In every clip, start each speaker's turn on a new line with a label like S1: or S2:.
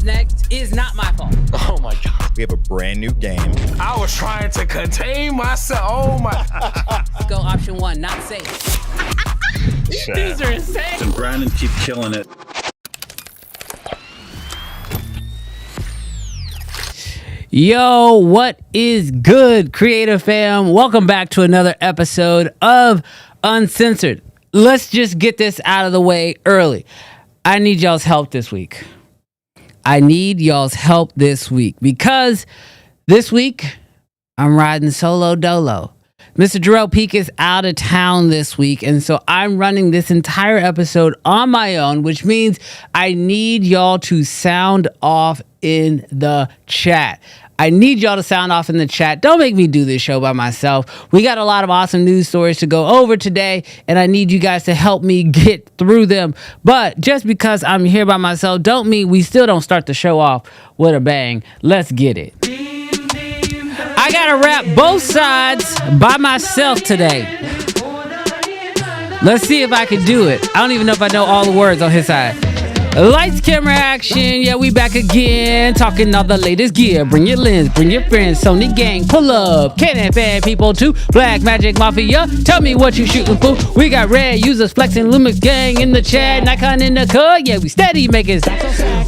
S1: next is not my fault.
S2: Oh my God.
S3: We have a brand new game.
S2: I was trying to contain myself. Oh my.
S1: Let's go option one, not safe. These are insane.
S4: And Brandon keep killing it.
S1: Yo, what is good, creative fam? Welcome back to another episode of Uncensored. Let's just get this out of the way early. I need y'all's help this week. Because this week I'm riding solo dolo. Mr. Jarrell Peak is out of town this week, and so I'm running this entire episode on my own, which means I need y'all to sound off in the chat. Don't make me do this show by myself. We got a lot of awesome news stories to go over today, and I need you guys to help me get through them. But just because I'm here by myself don't mean we still don't start the show off with a bang. Let's get it. I gotta rap both sides by myself today. Let's see if I can do it. I don't even know if I know all the words on his side. Lights, camera, action. Yeah, we back again. Talking all the latest gear. Bring your lens, bring your friends. Sony gang, pull up. Canon fan people too. Black Magic Mafia. Tell me what you shooting for. We got red users flexing. Lumix gang in the chat. Nikon in the cut. Yeah, we steady making.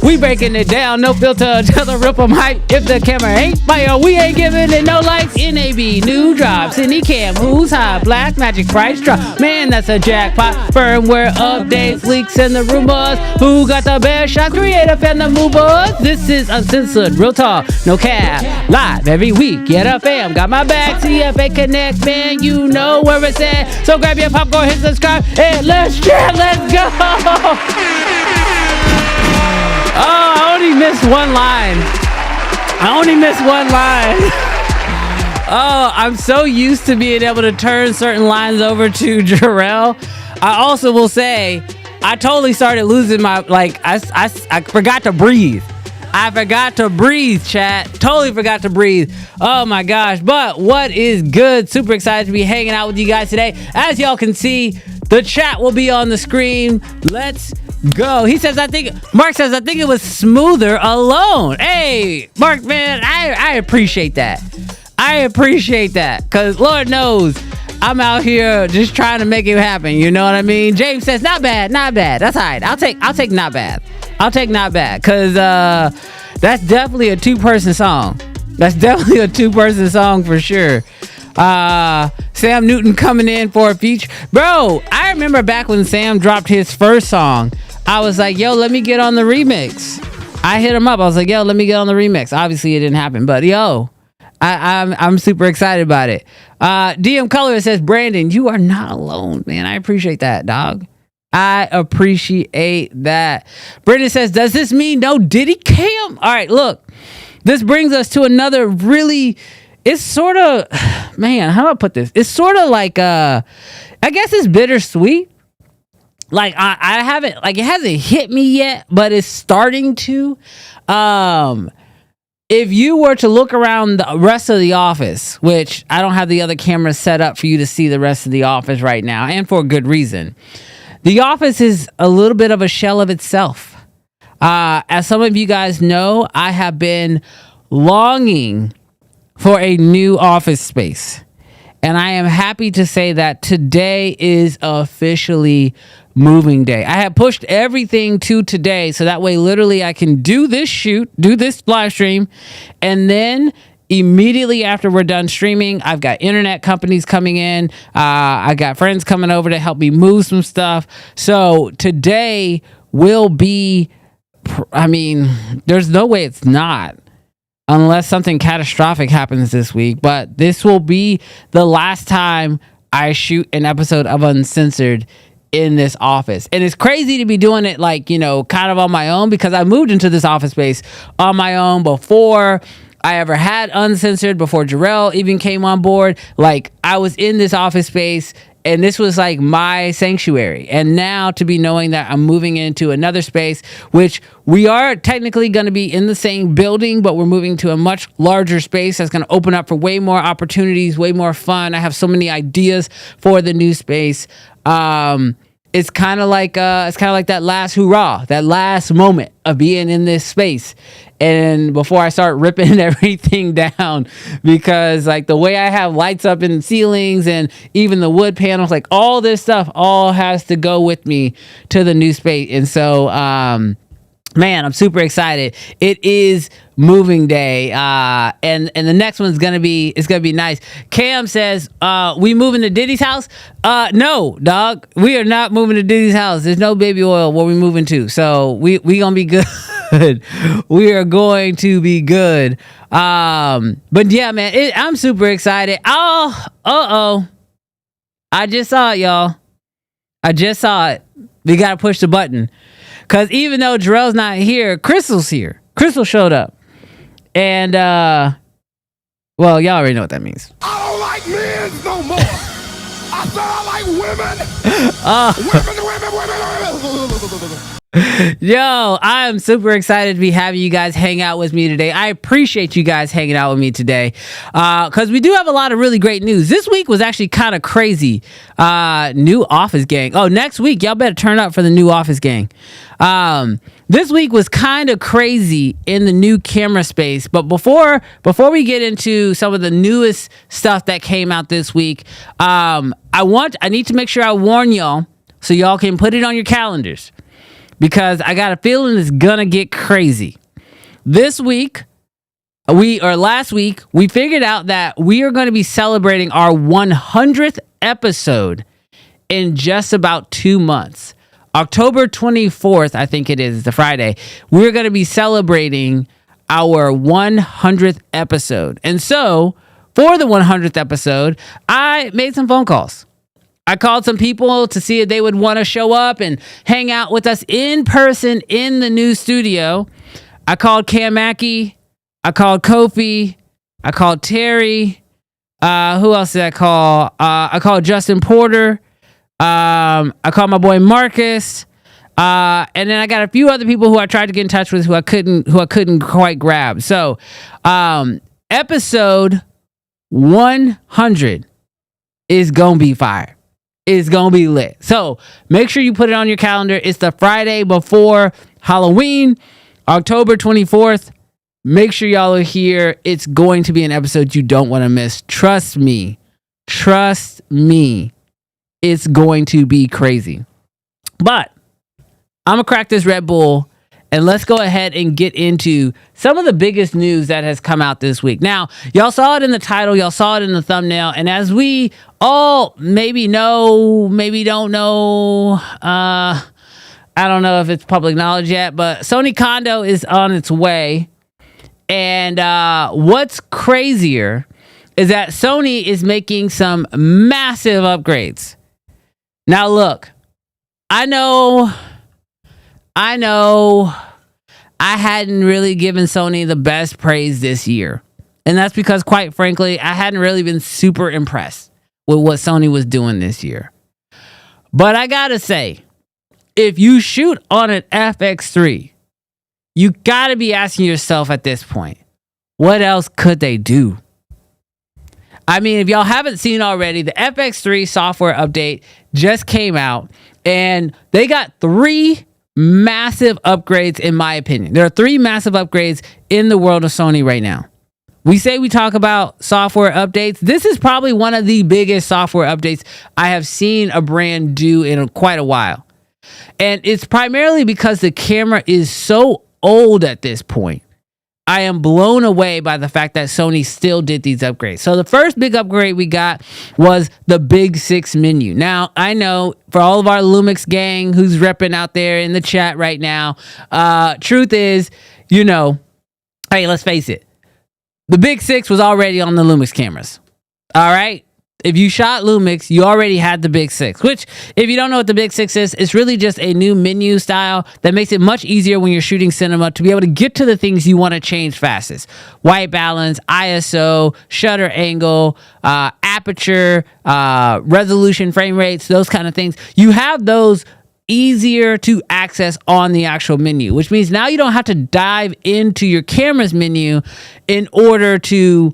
S1: We breaking it down. No filter. Tell the rip 'em hype. If the camera ain't fire, we ain't giving it no likes. NAB, new drops. Anycam, who's high? Black Magic price drop. Man, that's a jackpot. Firmware updates, leaks, and the rumors. Who got the best shot? Creative and the movers. This is Uncensored, real talk, no cap. Live every week. Yeah, the fam got my back. CFA Connect, man, you know where it's at. So grab your popcorn, hit subscribe, and let's chat. Let's go. Oh, I only missed one line. Oh, I'm so used to being able to turn certain lines over to Jarrell. I also will say, I totally started losing my, I forgot to breathe. Chat. Totally forgot to breathe. Oh my gosh. But what is good? Super excited to be hanging out with you guys today. As y'all can see, the chat will be on the screen. Let's go. Mark says, I think it was smoother alone. Hey, Mark, man, I appreciate that. Because Lord knows, I'm out here just trying to make it happen. You know what I mean? James says, not bad. That's all right. I'll take not bad. Because that's definitely a two-person song. For sure. Sam Newton coming in for a feature. Bro, I remember back when Sam dropped his first song, I was like, yo, let me get on the remix. I hit him up. I was like, yo, let me get on the remix. Obviously, it didn't happen. But, yo, I'm super excited about it. DM Color says, Brandon, you are not alone, man. I appreciate that, dog. I appreciate that. Brendan says, does this mean no Diddy cam? All right, look. This brings us to another really, it's sort of, man, how do I put this? It's sort of like, I guess it's bittersweet. Like, I haven't, like, it hasn't hit me yet, but it's starting to. If you were to look around the rest of the office, which I don't have the other cameras set up for you to see the rest of the office right now, and for a good reason. The office is a little bit of a shell of itself. As some of you guys know, I have been longing for a new office space. And I am happy to say that today is officially moving day. I have pushed everything to today, so that way literally I can do this live stream, and then immediately after we're done streaming, I've got internet companies coming in. I got friends coming over to help me move some stuff. So today will be, I mean, there's no way it's not, unless something catastrophic happens this week. But this will be the last time I shoot an episode of Uncensored in this office. And it's crazy to be doing it, like, you know, kind of on my own, because I moved into this office space on my own before I ever had Uncensored, before Jarrell even came on board. Like, I was in this office space and this was like my sanctuary. And now to be knowing that I'm moving into another space, which we are technically going to be in the same building, but we're moving to a much larger space that's going to open up for way more opportunities, way more fun. I have so many ideas for the new space. it's kind of like that last hurrah, that last moment of being in this space. And before I start ripping everything down, because like the way I have lights up in the ceilings and even the wood panels, like all this stuff all has to go with me to the new space. And so, man, I'm super excited. It is moving day. And the next one's gonna be nice. Cam says, we moving to Diddy's house? No, dog. We are not moving to Diddy's house. There's no baby oil where we moving to. So we gonna be good. We are going to be good. But yeah, man, I'm super excited. I just saw it, y'all. I just saw it. We gotta push the button. Cause even though Jarrell's not here, Crystal's here. Crystal showed up. And well, y'all already know what that means.
S2: I don't like men no more. I said I like women. Women.
S1: Yo, I am super excited to be having you guys hang out with me today. I appreciate you guys hanging out with me today, because we do have a lot of really great news. This week was actually kind of crazy. New Office Gang. Oh, next week, y'all better turn up for the new Office Gang. This week was kind of crazy in the new camera space. But before we get into some of the newest stuff that came out this week, I need to make sure I warn y'all so y'all can put it on your calendars. Because I got a feeling it's gonna get crazy. Last week, we figured out that we are going to be celebrating our 100th episode in just about 2 months. October 24th, I think it is, the Friday. We're going to be celebrating our 100th episode. And so, for the 100th episode, I made some phone calls. I called some people to see if they would want to show up and hang out with us in person in the new studio. I called Cam Mackey. I called Kofi. I called Terry. Who else did I call? I called Justin Porter. I called my boy Marcus. And then I got a few other people who I tried to get in touch with who I couldn't quite grab. So, episode 100 is gonna be fire. It's gonna be lit. So make sure you put it on your calendar. It's the Friday before Halloween, October 24th. Make sure y'all are here. It's going to be an episode you don't want to miss. Trust me. It's going to be crazy. But I'm gonna crack this Red Bull and let's go ahead and get into some of the biggest news that has come out this week. Now, y'all saw it in the title, y'all saw it in the thumbnail, and as we all maybe know, maybe don't know, I don't know if it's public knowledge yet, but Sony Kondo is on its way. And what's crazier is that Sony is making some massive upgrades. Now, look, I know I hadn't really given Sony the best praise this year. And that's because, quite frankly, I hadn't really been super impressed with what Sony was doing this year. But I gotta say, if you shoot on an FX3, you gotta be asking yourself at this point, what else could they do? I mean, if y'all haven't seen already, the FX3 software update just came out, and they got 3 massive upgrades, in my opinion. There are 3 massive upgrades in the world of Sony right now. We talk about software updates. This is probably one of the biggest software updates I have seen a brand do in quite a while. And it's primarily because the camera is so old at this point. I am blown away by the fact that Sony still did these upgrades. So the first big upgrade we got was the Big 6 menu. Now, I know for all of our Lumix gang who's repping out there in the chat right now, truth is, hey, let's face it. The Big 6 was already on the Lumix cameras. All right? If you shot Lumix, you already had the Big 6, which, if you don't know what the Big 6 is, it's really just a new menu style that makes it much easier when you're shooting cinema to be able to get to the things you want to change fastest. White balance, ISO, shutter angle, aperture, resolution, frame rates, those kind of things. You have those easier to access on the actual menu, which means now you don't have to dive into your camera's menu in order to,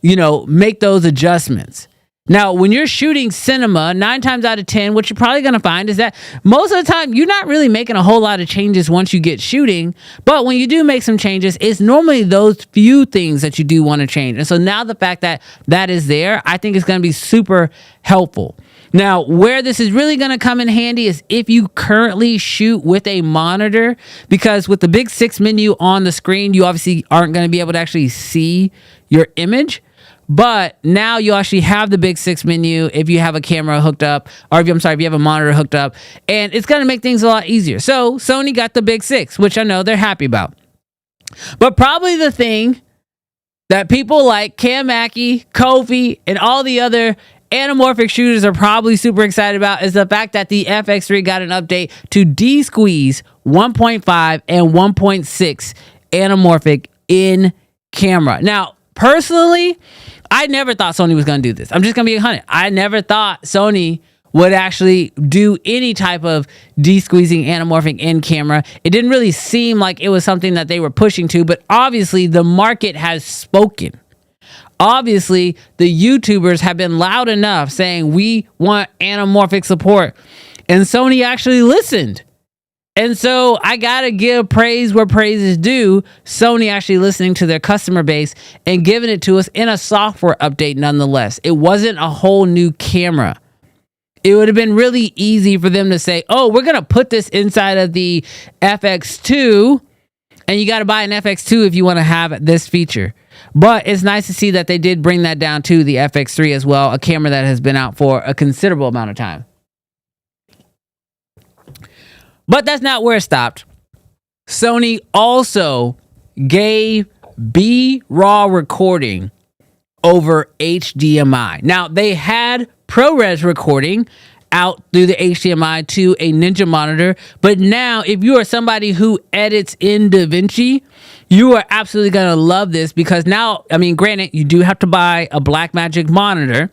S1: make those adjustments. Now, when you're shooting cinema, 9 times out of 10, what you're probably going to find is that most of the time, you're not really making a whole lot of changes once you get shooting. But when you do make some changes, it's normally those few things that you do want to change. And so now the fact that that is there, I think is going to be super helpful. Now, where this is really going to come in handy is if you currently shoot with a monitor, because with the big 6 menu on the screen, you obviously aren't going to be able to actually see your image. But now you actually have the big 6 menu if you have a camera hooked up, or if you have a monitor hooked up, and it's going to make things a lot easier. So Sony got the big 6, which I know they're happy about. But probably the thing that people like Cam Mackey, Kofi, and all the other anamorphic shooters are probably super excited about is the fact that the FX3 got an update to de-squeeze 1.5 and 1.6 anamorphic in camera. Now, personally, I never thought Sony was going to do this. I'm just going to be 100. I never thought Sony would actually do any type of de-squeezing anamorphic in camera. It didn't really seem like it was something that they were pushing to, but obviously the market has spoken. Obviously, the YouTubers have been loud enough saying we want anamorphic support, and Sony actually listened. And so I gotta give praise where praise is due. Sony actually listening to their customer base and giving it to us in a software update nonetheless. It wasn't a whole new camera. It would have been really easy for them to say, oh, we're gonna put this inside of the FX2, and you gotta buy an FX2 if you want to have this feature. But it's nice to see that they did bring that down to the FX3 as well, a camera that has been out for a considerable amount of time. But that's not where it stopped. Sony also gave BRAW recording over HDMI. Now, they had ProRes recording out through the HDMI to a Ninja monitor, but now if you are somebody who edits in DaVinci, you are absolutely going to love this, because now, I mean, granted, you do have to buy a Blackmagic monitor,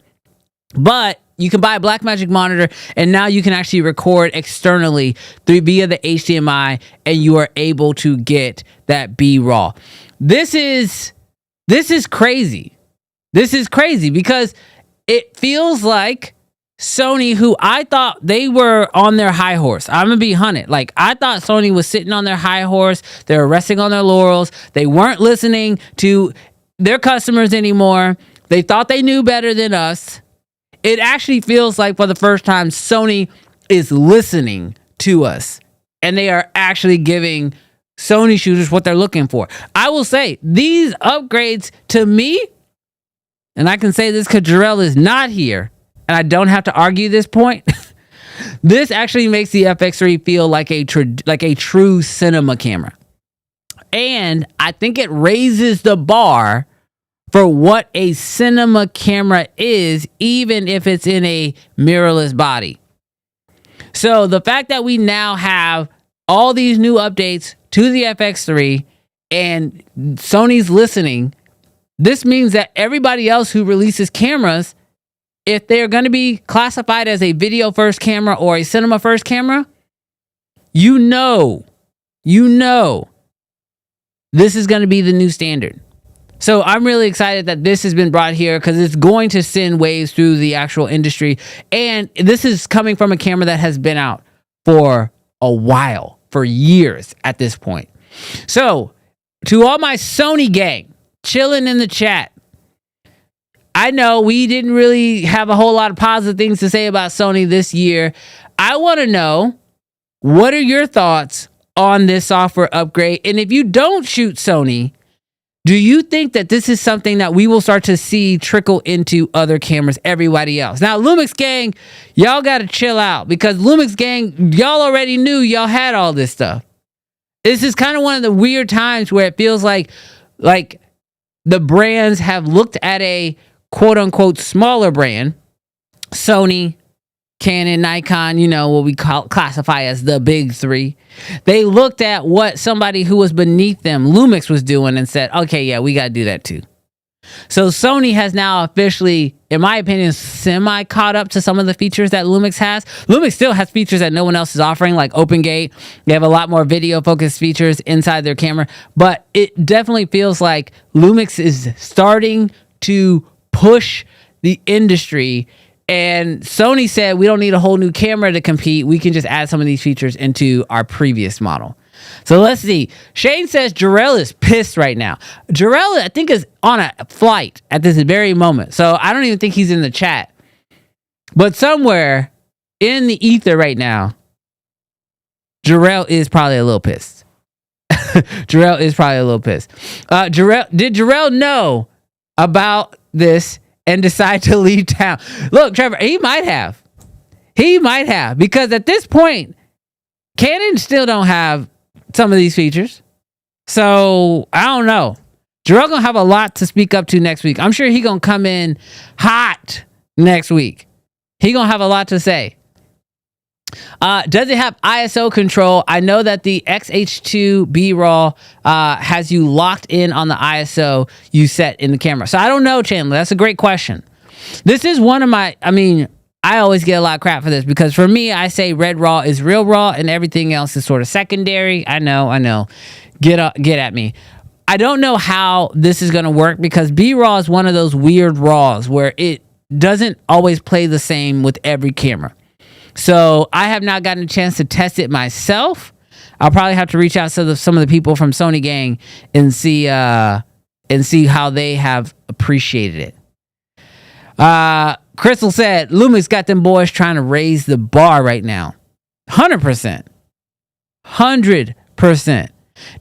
S1: but you can buy a Blackmagic monitor, and now you can actually record externally via the HDMI, and you are able to get that BRAW. This is crazy. This is crazy because it feels like Sony, who I thought they were on their high horse. I'm gonna be hunted. Like, I thought Sony was sitting on their high horse. They were resting on their laurels. They weren't listening to their customers anymore. They thought they knew better than us. It actually feels like for the first time, Sony is listening to us, and they are actually giving Sony shooters what they're looking for. I will say, these upgrades to me, and I can say this because Jarrell is not here, and I don't have to argue this point. This actually makes the FX3 feel like a true cinema camera. And I think it raises the bar for what a cinema camera is, even if it's in a mirrorless body. So the fact that we now have all these new updates to the FX3 and Sony's listening, this means that everybody else who releases cameras, if they're going to be classified as a video first camera or a cinema first camera, you know, this is going to be the new standard. So I'm really excited that this has been brought here, because it's going to send waves through the actual industry. And this is coming from a camera that has been out for a while, for years at this point. So to all my Sony gang chilling in the chat, I know we didn't really have a whole lot of positive things to say about Sony this year. I want to know, what are your thoughts on this software upgrade? And if you don't shoot Sony, do you think that this is something that we will start to see trickle into other cameras, everybody else? Now, Lumix gang, y'all got to chill out, because Lumix gang, y'all already knew y'all had all this stuff. This is kind of one of the weird times where it feels like the brands have looked at a quote-unquote smaller brand, Sony, Canon, Nikon, what we classify as the big three. They looked at what somebody who was beneath them, Lumix, was doing and said, okay, yeah, we got to do that too. So Sony has now officially, in my opinion, semi caught up to some of the features that Lumix has. Lumix still has features that no one else is offering, like OpenGate. They have a lot more video focused features inside their camera, but it definitely feels like Lumix is starting to push the industry. And Sony said, we don't need a whole new camera to compete. We can just add some of these features into our previous model. So let's see. Shane says Jarrell is pissed right now. Jarrell, I think, is on a flight at this very moment. So I don't even think he's in the chat. But somewhere in the ether right now, Jarrell is probably a little pissed. Jarrell is probably a little pissed. Did Jarrell know about this and decide to leave town? Look, Trevor, he might have. He might have. Because at this point, Canon still don't have some of these features. So, I don't know. Jarrell gonna have a lot to speak up to next week. I'm sure he gonna come in hot next week. He gonna have a lot to say. Does it have ISO control? I know that the XH2 BRAW has you locked in on the ISO you set in the camera. So I don't know, Chandler. That's a great question. This is one of my, I always get a lot of crap for this because for me, I say red raw is real raw and everything else is sort of secondary. I know. Get at me. I don't know how this is going to work because BRAW is one of those weird raws where it doesn't always play the same with every camera. So I have not gotten a chance to test it myself. I'll probably have to reach out to some of the people from Sony Gang and see how they have appreciated it. Crystal said, Lumix got them boys trying to raise the bar right now. 100%. 100%.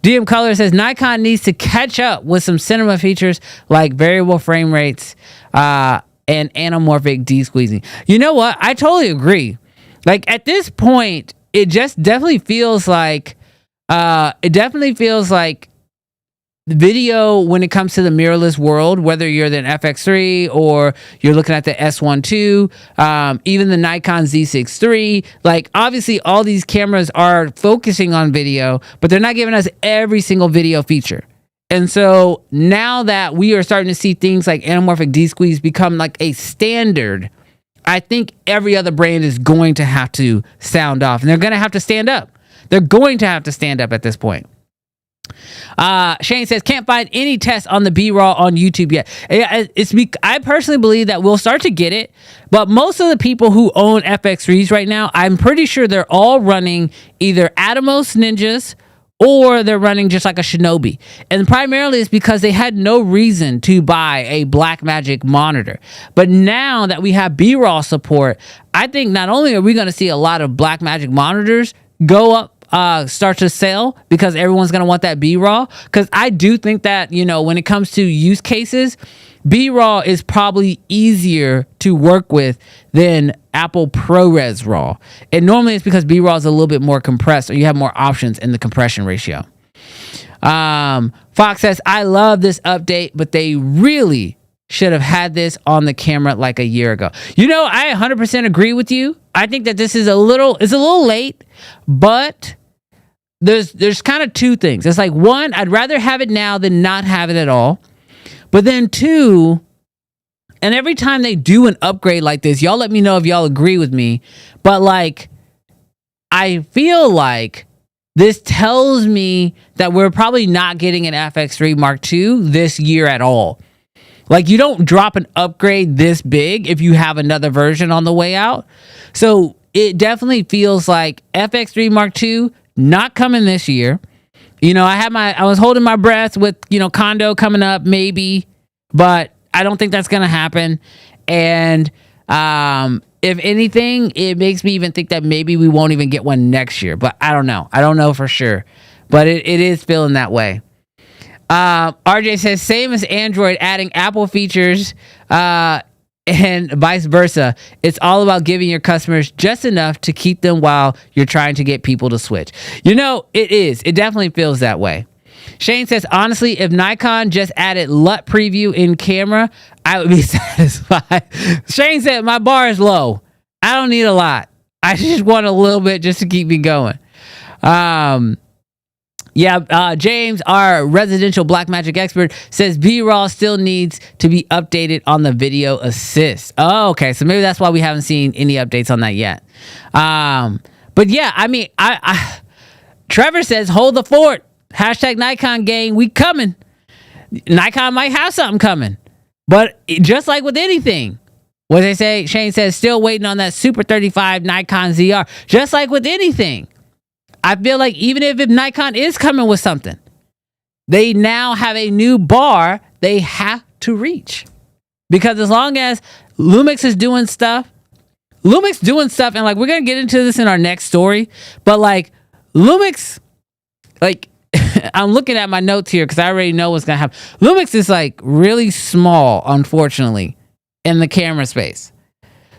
S1: DM Color says, Nikon needs to catch up with some cinema features like variable frame rates and anamorphic de-squeezing. You know what? I totally agree. Like at this point, it just definitely feels like video when it comes to the mirrorless world, whether you're the FX3 or you're looking at the S1 II, even the Nikon Z6 III, like obviously all these cameras are focusing on video, but they're not giving us every single video feature. And so now that we are starting to see things like anamorphic de-squeeze become like a standard, I think every other brand is going to have to sound off, and they're going to have to stand up. They're going to have to stand up at this point. Shane says, can't find any tests on the BRAW on YouTube yet. I personally believe that we'll start to get it, but most of the people who own FX3s right now, I'm pretty sure they're all running either Atomos Ninjas or they're running just like a Shinobi. And primarily it's because they had no reason to buy a Blackmagic monitor. But now that we have BRAW support, I think not only are we going to see a lot of Blackmagic monitors go up, start to sell because everyone's going to want that BRAW. Because I do think that, when it comes to use cases, BRAW is probably easier to work with than Apple ProRes RAW. And normally it's because BRAW is a little bit more compressed or you have more options in the compression ratio. Fox says, I love this update, but they really should have had this on the camera like a year ago. I 100% agree with you. I think that this is a little late, but there's kind of two things. It's like, one, I'd rather have it now than not have it at all. But then two, and every time they do an upgrade like this, y'all let me know if y'all agree with me. But like, I feel like this tells me that we're probably not getting an FX3 Mark II this year at all. Like, you don't drop an upgrade this big if you have another version on the way out. So it definitely feels like FX3 Mark II not coming this year. I was holding my breath with, Kondo coming up maybe, but I don't think that's going to happen. And if anything, it makes me even think that maybe we won't even get one next year, but I don't know. I don't know for sure, but it is feeling that way. RJ says, same as Android, adding Apple features, and vice versa. It's all about giving your customers just enough to keep them while you're trying to get people to switch. It is. It definitely feels that way. Shane says, honestly, if Nikon just added LUT preview in camera, I would be satisfied. Shane said, my bar is low. I don't need a lot. I just want a little bit just to keep me going. James, our residential Blackmagic expert, says BRAW still needs to be updated on the video assist. Oh, okay. So maybe that's why we haven't seen any updates on that yet. But yeah, I Trevor says, hold the fort. Hashtag Nikon gang, we coming. Nikon might have something coming. But just like with anything, What they say, Shane says, still waiting on that Super 35 Nikon ZR. Just like with anything, I feel like even if Nikon is coming with something, they now have a new bar they have to reach. Because as long as Lumix is doing stuff, and like we're going to get into this in our next story, but like Lumix, like I'm looking at my notes here because I already know what's going to happen. Lumix is like really small, unfortunately, in the camera space.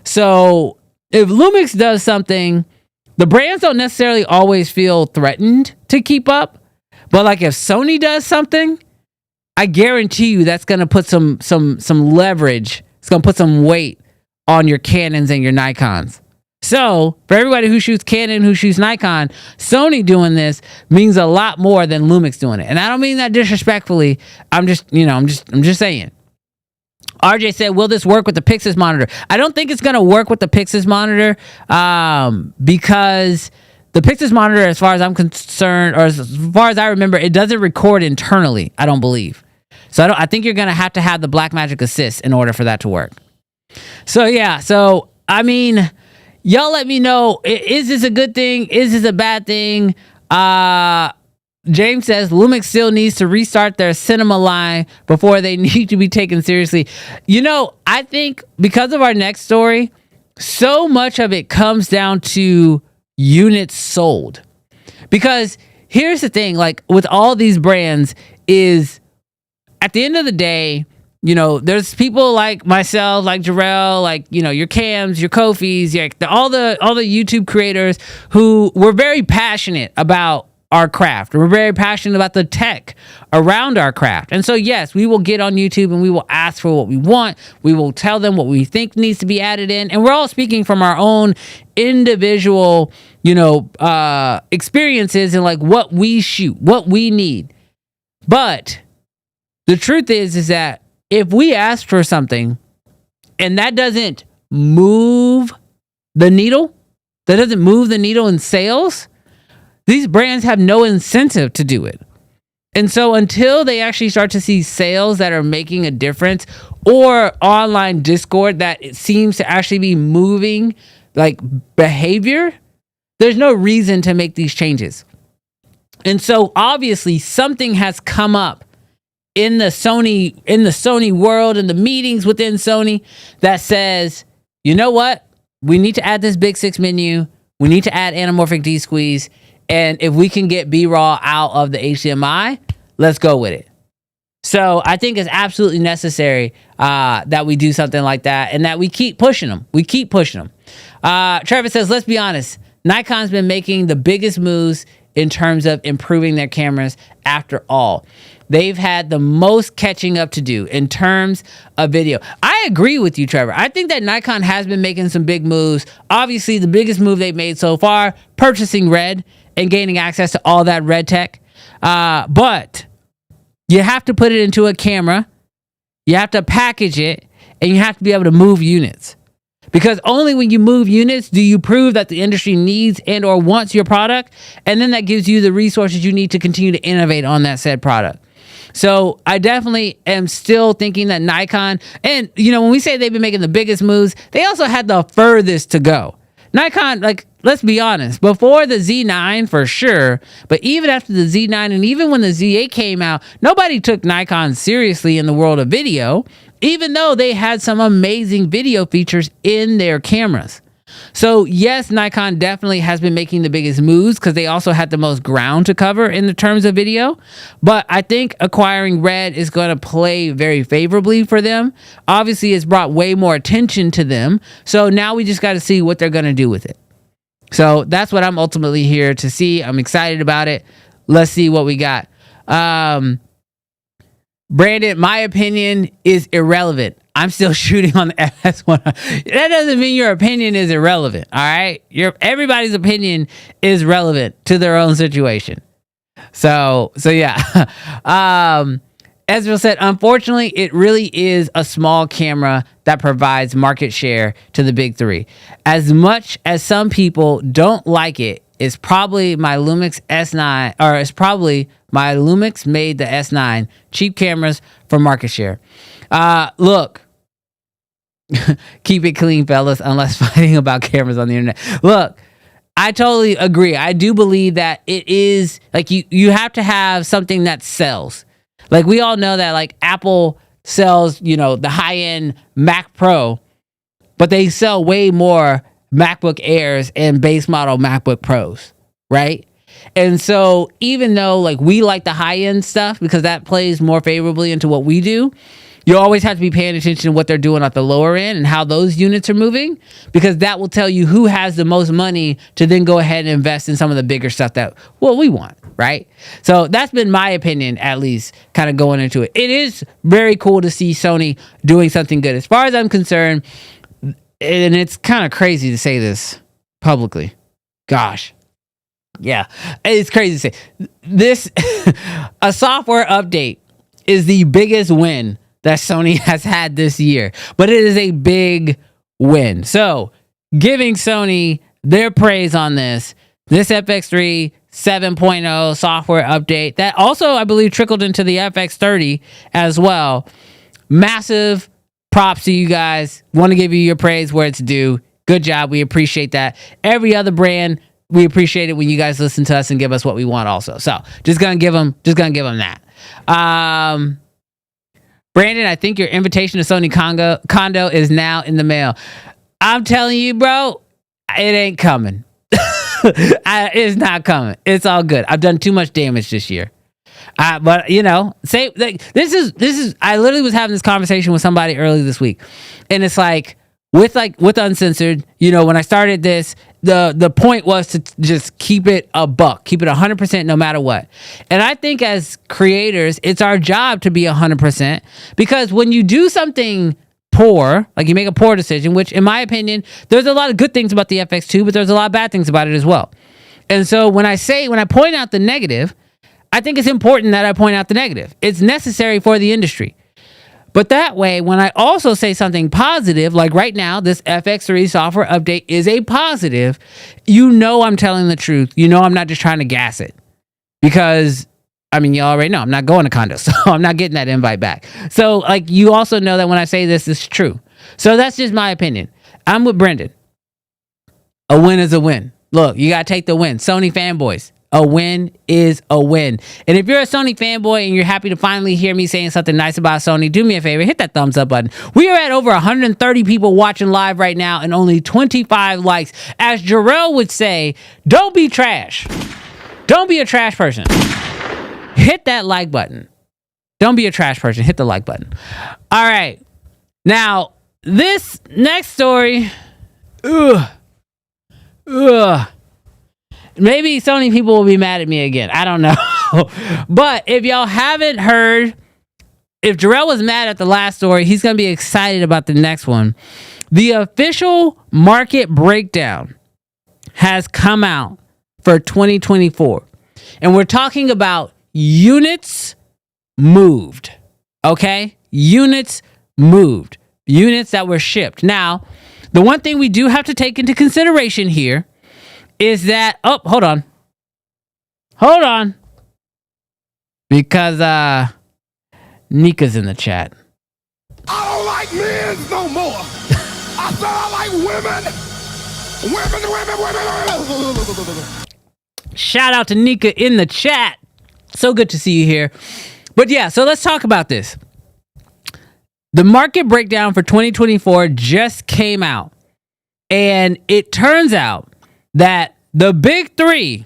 S1: So if Lumix does something, the brands don't necessarily always feel threatened to keep up. But like if Sony does something, I guarantee you that's going to put some leverage. It's going to put some weight on your Canons and your Nikons. So for everybody who shoots Canon, who shoots Nikon, Sony doing this means a lot more than Lumix doing it. And I don't mean that disrespectfully. I'm just saying. RJ said, will this work with the Pixis monitor? I don't think it's going to work with the Pixis monitor because the Pixis monitor, as far as I'm concerned, or as far as I remember, it doesn't record internally, I don't believe. So I think you're going to have the Blackmagic Assist in order for that to work. So yeah, I mean, y'all let me know, is this a good thing? Is this a bad thing? James says Lumix still needs to restart their cinema line before they need to be taken seriously. You know, I think because of our next story, so much of it comes down to units sold. Because here's the thing, like with all these brands is at the end of the day, you know, there's people like myself, like Jarrell, like, you know, your Cams, your Kofis, all the YouTube creators who were very passionate about our craft. We're very passionate about the tech around our craft. And so, yes, we will get on YouTube and we will ask for what we want. We will tell them what we think needs to be added in. And we're all speaking from our own individual, experiences and like what we shoot, what we need. But the truth is that if we ask for something and that doesn't move the needle in sales, these brands have no incentive to do it. And so until they actually start to see sales that are making a difference or online Discord that it seems to actually be moving like behavior, there's no reason to make these changes. And so obviously something has come up in the Sony world, in the meetings within Sony that says, you know what? We need to add this Big 6 menu. We need to add anamorphic D-squeeze. And if we can get BRAW out of the HDMI, let's go with it. So I think it's absolutely necessary that we do something like that and that we keep pushing them. Trevor says, let's be honest. Nikon's been making the biggest moves in terms of improving their cameras after all. They've had the most catching up to do in terms of video. I agree with you, Trevor. I think that Nikon has been making some big moves. Obviously, the biggest move they've made so far, purchasing Red and gaining access to all that Red tech. But you have to put it into a camera. You have to package it, and you have to be able to move units. Because only when you move units do you prove that the industry needs and or wants your product, and then that gives you the resources you need to continue to innovate on that said product. So I definitely am still thinking that Nikon, and when we say they've been making the biggest moves, they also had the furthest to go. Nikon, like, let's be honest, before the Z9 for sure, but even after the Z9 and even when the Z8 came out, nobody took Nikon seriously in the world of video, even though they had some amazing video features in their cameras. So yes, Nikon definitely has been making the biggest moves because they also had the most ground to cover in the terms of video. But I think acquiring Red is going to play very favorably for them. Obviously, it's brought way more attention to them. So now we just got to see what they're going to do with it. So that's what I'm ultimately here to see. I'm excited about it. Let's see what we got. Brandon, my opinion is irrelevant. I'm still shooting on the FS1. That doesn't mean your opinion is irrelevant, all right? Everybody's opinion is relevant to their own situation. So yeah. Ezra said, unfortunately, it really is a small camera that provides market share to the big three. As much as some people don't like it, it's probably my Lumix S9, or it's probably my Lumix made the S9. Cheap cameras for market share. Look, Keep it clean, fellas, unless fighting about cameras on the internet. Look, I totally agree. I do believe that it is like you have to have something that sells. Like we all know that like Apple sells, the high-end Mac Pro, but they sell way more MacBook Airs and base model MacBook Pros, right? And so even though like we like the high-end stuff because that plays more favorably into what we do, you always have to be paying attention to what they're doing at the lower end and how those units are moving, because that will tell you who has the most money to then go ahead and invest in some of the bigger stuff that, we want, right? So that's been my opinion, at least, kind of going into it. It is very cool to see Sony doing something good. As far as I'm concerned, and it's kind of crazy to say this publicly. Gosh. Yeah, it's crazy to say. This, a software update is the biggest win that Sony has had this year, but it is a big win. So giving Sony their praise on this FX3 7.0 software update that also, I believe, trickled into the FX30 as well. Massive props to you guys. Want to give you your praise where it's due. Good job. We appreciate that. Every other brand, we appreciate it when you guys listen to us and give us what we want also. So just gonna give them that. Brandon, I think your invitation to Sony condo is now in the mail. I'm telling you, bro, it ain't coming. It's not coming. It's all good. I've done too much damage this year. But say like this is. I literally was having this conversation with somebody earlier this week, and it's like with Uncensored. When I started this, the point was to just keep it a buck, keep it 100% no matter what. And I think as creators, it's our job to be 100%, because when you do something poor, like you make a poor decision, which in my opinion, there's a lot of good things about the FX2, but there's a lot of bad things about it as well. And so when I point out the negative, I think it's important that I point out the negative. It's necessary for the industry. But that way, when I also say something positive, like right now, this FX3 software update is a positive, I'm telling the truth. I'm not just trying to gas it. Because, you already know, I'm not going to condos, so I'm not getting that invite back. So, you also know that when I say this, it's true. So that's just my opinion. I'm with Brendan. A win is a win. Look, you got to take the win. Sony fanboys. A win is a win. And if you're a Sony fanboy and you're happy to finally hear me saying something nice about Sony, do me a favor, hit that thumbs up button. We are at over 130 people watching live right now and only 25 likes. As Jarrell would say, don't be trash. Don't be a trash person. Hit that like button. Don't be a trash person. Hit the like button. All right. Now, this next story, maybe Sony people will be mad at me again. I don't know. But if y'all haven't heard, if Jarrell was mad at the last story, he's going to be excited about the next one. The official market breakdown has come out for 2024. And we're talking about units moved. Okay? Units moved. Units that were shipped. Now, the one thing we do have to take into consideration here is that, hold on, because Nika's in the chat.
S2: I don't like men no more. I said I like women.
S1: Shout out to Nika in the chat. So good to see you here. But yeah, so let's talk about this. The market breakdown for 2024 just came out, and it turns out that the big three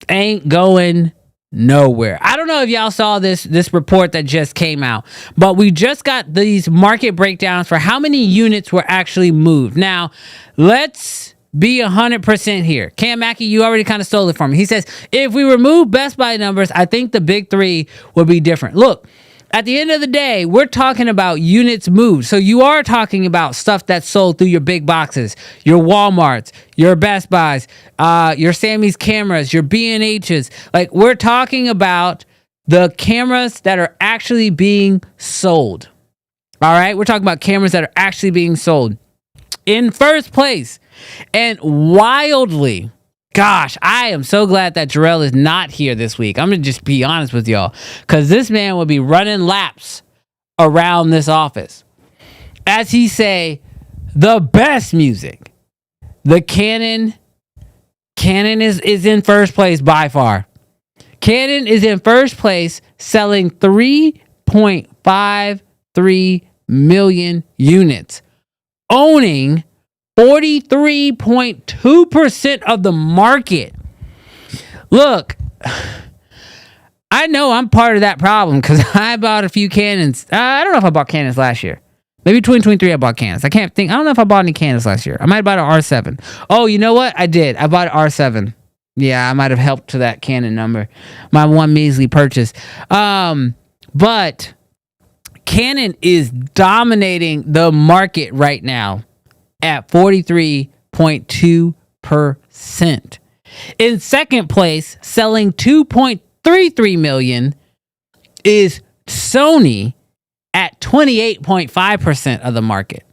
S1: ain't going nowhere. I don't know if y'all saw this report that just came out, but we just got these market breakdowns for how many units were actually moved. Now, let's be 100% here. Cam Mackey, you already kind of stole it from me. He says, if we remove Best Buy numbers, I think the big three would be different. Look, at the end of the day, we're talking about units moved. So you are talking about stuff that's sold through your big boxes, your Walmarts, your Best Buys, your Sammy's cameras, your B&H's. Like, we're talking about the cameras that are actually being sold. All right? We're talking about cameras that are actually being sold. In first place, and wildly, gosh, I am so glad that Jarrell is not here this week. I'm going to just be honest with y'all, because this man would be running laps around this office. as he say, the best music. The Canon is in first place by far. Canon is in first place, selling 3.53 million units, owning 43.2% of the market. Look, I know I'm part of that problem because I bought a few Canons. I don't know if I bought Canons last year. Maybe 2023 I bought Canons. I can't think. I don't know if I bought any Canons last year. I might have bought an R7. Oh, you know what? I did. I bought an R7. Yeah, I might have helped to that Canon number. My one measly purchase. But Canon is dominating the market right now at 43.2%. In second place, selling 2.33 million, is Sony at 28.5% of the market.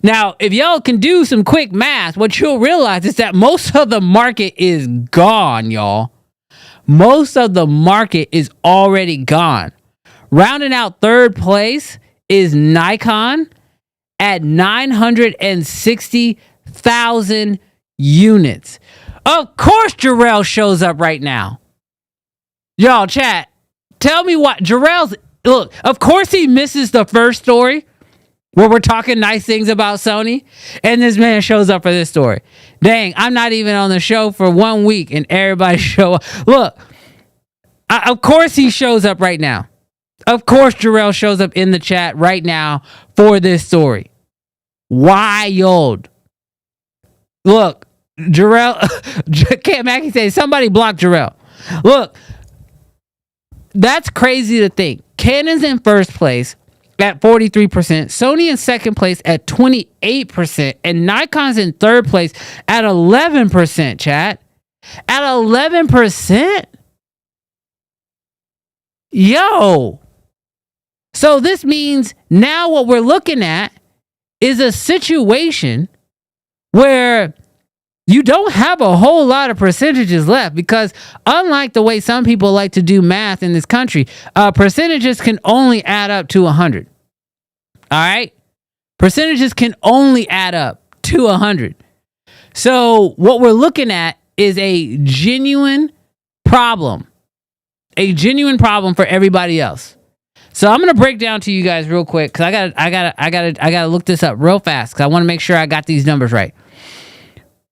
S1: Now, if y'all can do some quick math, what you'll realize is that most of the market is gone, y'all. Most of the market is already gone. Rounding out third place is Nikon at 960,000 units. Of course, Jarrell shows up right now. Y'all, chat, tell me what Jarrell's... Look, of course he misses the first story where we're talking nice things about Sony, and this man shows up for this story. Dang, I'm not even on the show for 1 week, and everybody show up. Look, of course he shows up right now. Of course Jarrell shows up in the chat right now for this story. Wild. Look, Jarrell, Can't Mackie say, somebody block Jarrell. Look, that's crazy to think. Canon's in first place at 43%, Sony in second place at 28%, and Nikon's in third place at 11%, chat. At 11%? Yo. So this means now what we're looking at is a situation where you don't have a whole lot of percentages left, because unlike the way some people like to do math in this country, percentages can only add up to 100. All right? Percentages can only add up to 100. So what we're looking at is a genuine problem. A genuine problem for everybody else. So I'm gonna break down to you guys real quick, because I gotta look this up real fast, because I want to make sure I got these numbers right.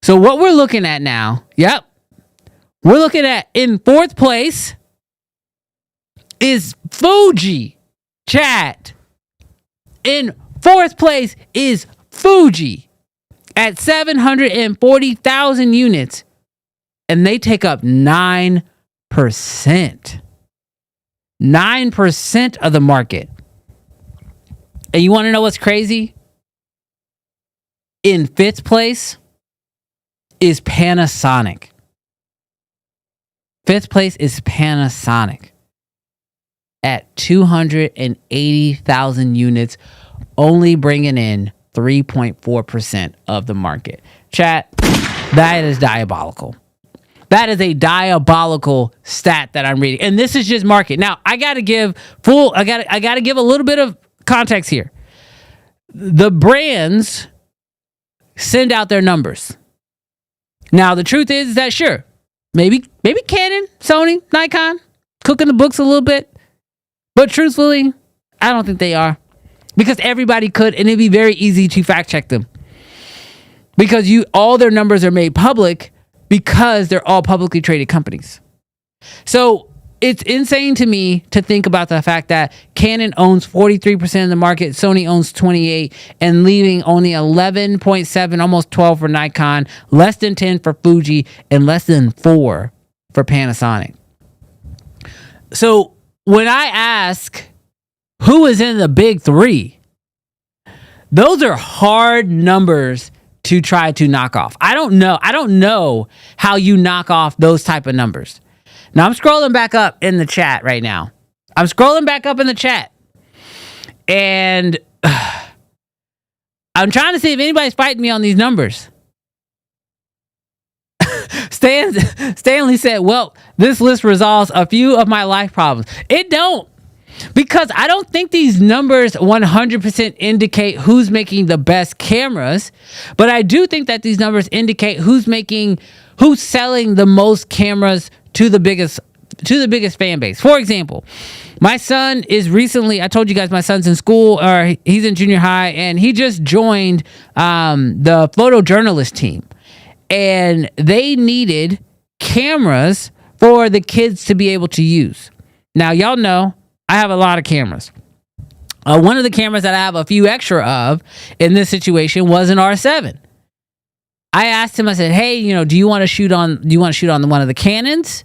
S1: So what we're looking at now, we're looking at in fourth place is Fuji, chat. In fourth place is Fuji at 740,000 units, and they take up 9%. 9% of the market. And you want to know what's crazy? In fifth place is Panasonic. Fifth place is Panasonic at 280,000 units, only bringing in 3.4% of the market. Chat, that is diabolical. That is a diabolical stat that I'm reading. And this is just market. Now, I got to give a little bit of context here. The brands send out their numbers. Now, the truth is that sure, maybe Canon, Sony, Nikon cooking the books a little bit. But truthfully, I don't think they are. Because everybody could, and it'd be very easy to fact check them. Because all their numbers are made public because they're all publicly traded companies. So it's insane to me to think about the fact that Canon owns 43% of the market, Sony owns 28%, and leaving only 11.7, almost 12 for Nikon, less than 10 for Fuji, and less than 4 for Panasonic. So when I ask who is in the big three, those are hard numbers to try to knock off. I don't know how you knock off those type of numbers. Now I'm scrolling back up in the chat right now. And I'm trying to see if anybody's fighting me on these numbers. Stanley said, well, this list resolves a few of my life problems. It don't. Because I don't think these numbers 100% indicate who's making the best cameras, but I do think that these numbers indicate who's selling the most cameras to the biggest fan base. For example, my son is I told you guys my son's in school, or he's in junior high, and he just joined the photojournalist team. And they needed cameras for the kids to be able to use. Now, y'all know I have a lot of cameras. One of the cameras that I have a few extra of in this situation was an R7. I asked him, I said, hey, do you want to shoot on one of the Canons?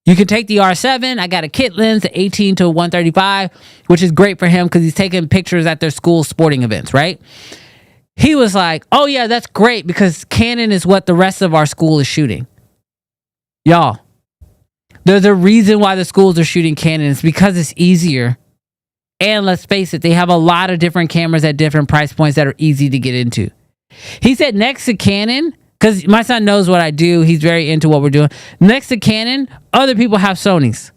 S1: You can take the R7. I got a kit lens, the 18 to 135, which is great for him because he's taking pictures at their school sporting events, right? He was like, oh yeah, that's great because Canon is what the rest of our school is shooting. Y'all, there's a reason why the schools are shooting Canon. It's because it's easier. And let's face it, they have a lot of different cameras at different price points that are easy to get into. He said next to Canon, because my son knows what I do. He's very into what we're doing. Next to Canon, other people have Sonys.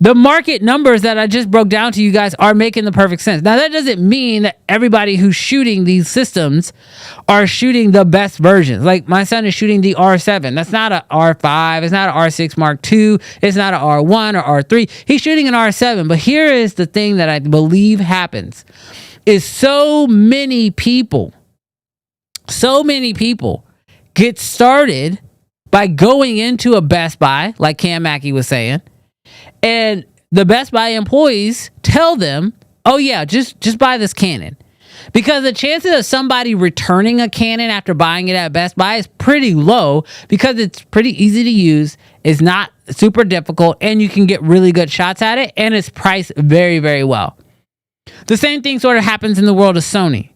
S1: The market numbers that I just broke down to you guys are making the perfect sense. Now, that doesn't mean that everybody who's shooting these systems are shooting the best versions. Like, my son is shooting the R7. That's not an R5. It's not an R6 Mark II. It's not an R1 or R3. He's shooting an R7. But here is the thing that I believe happens is so many people get started by going into a Best Buy, like Cam Mackey was saying, and the Best Buy employees tell them, oh yeah, just buy this Canon. Because the chances of somebody returning a Canon after buying it at Best Buy is pretty low because it's pretty easy to use, it's not super difficult, and you can get really good shots at it, and it's priced very, very well. The same thing sort of happens in the world of Sony.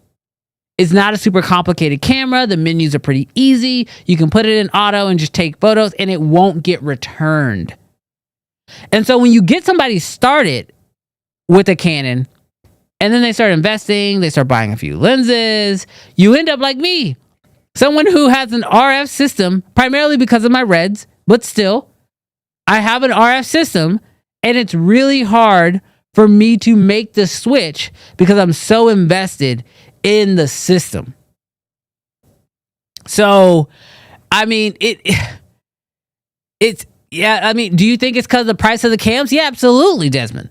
S1: It's not a super complicated camera. The menus are pretty easy. You can put it in auto and just take photos, and it won't get returned. And so when you get somebody started with a Canon, and then they start investing, they start buying a few lenses, you end up like me. Someone who has an RF system, primarily because of my Reds, but still, I have an RF system, and it's really hard for me to make the switch because I'm so invested in the system. So, I mean, it's yeah, I mean, do you think it's because of the price of the cams? Yeah, absolutely, Desmond.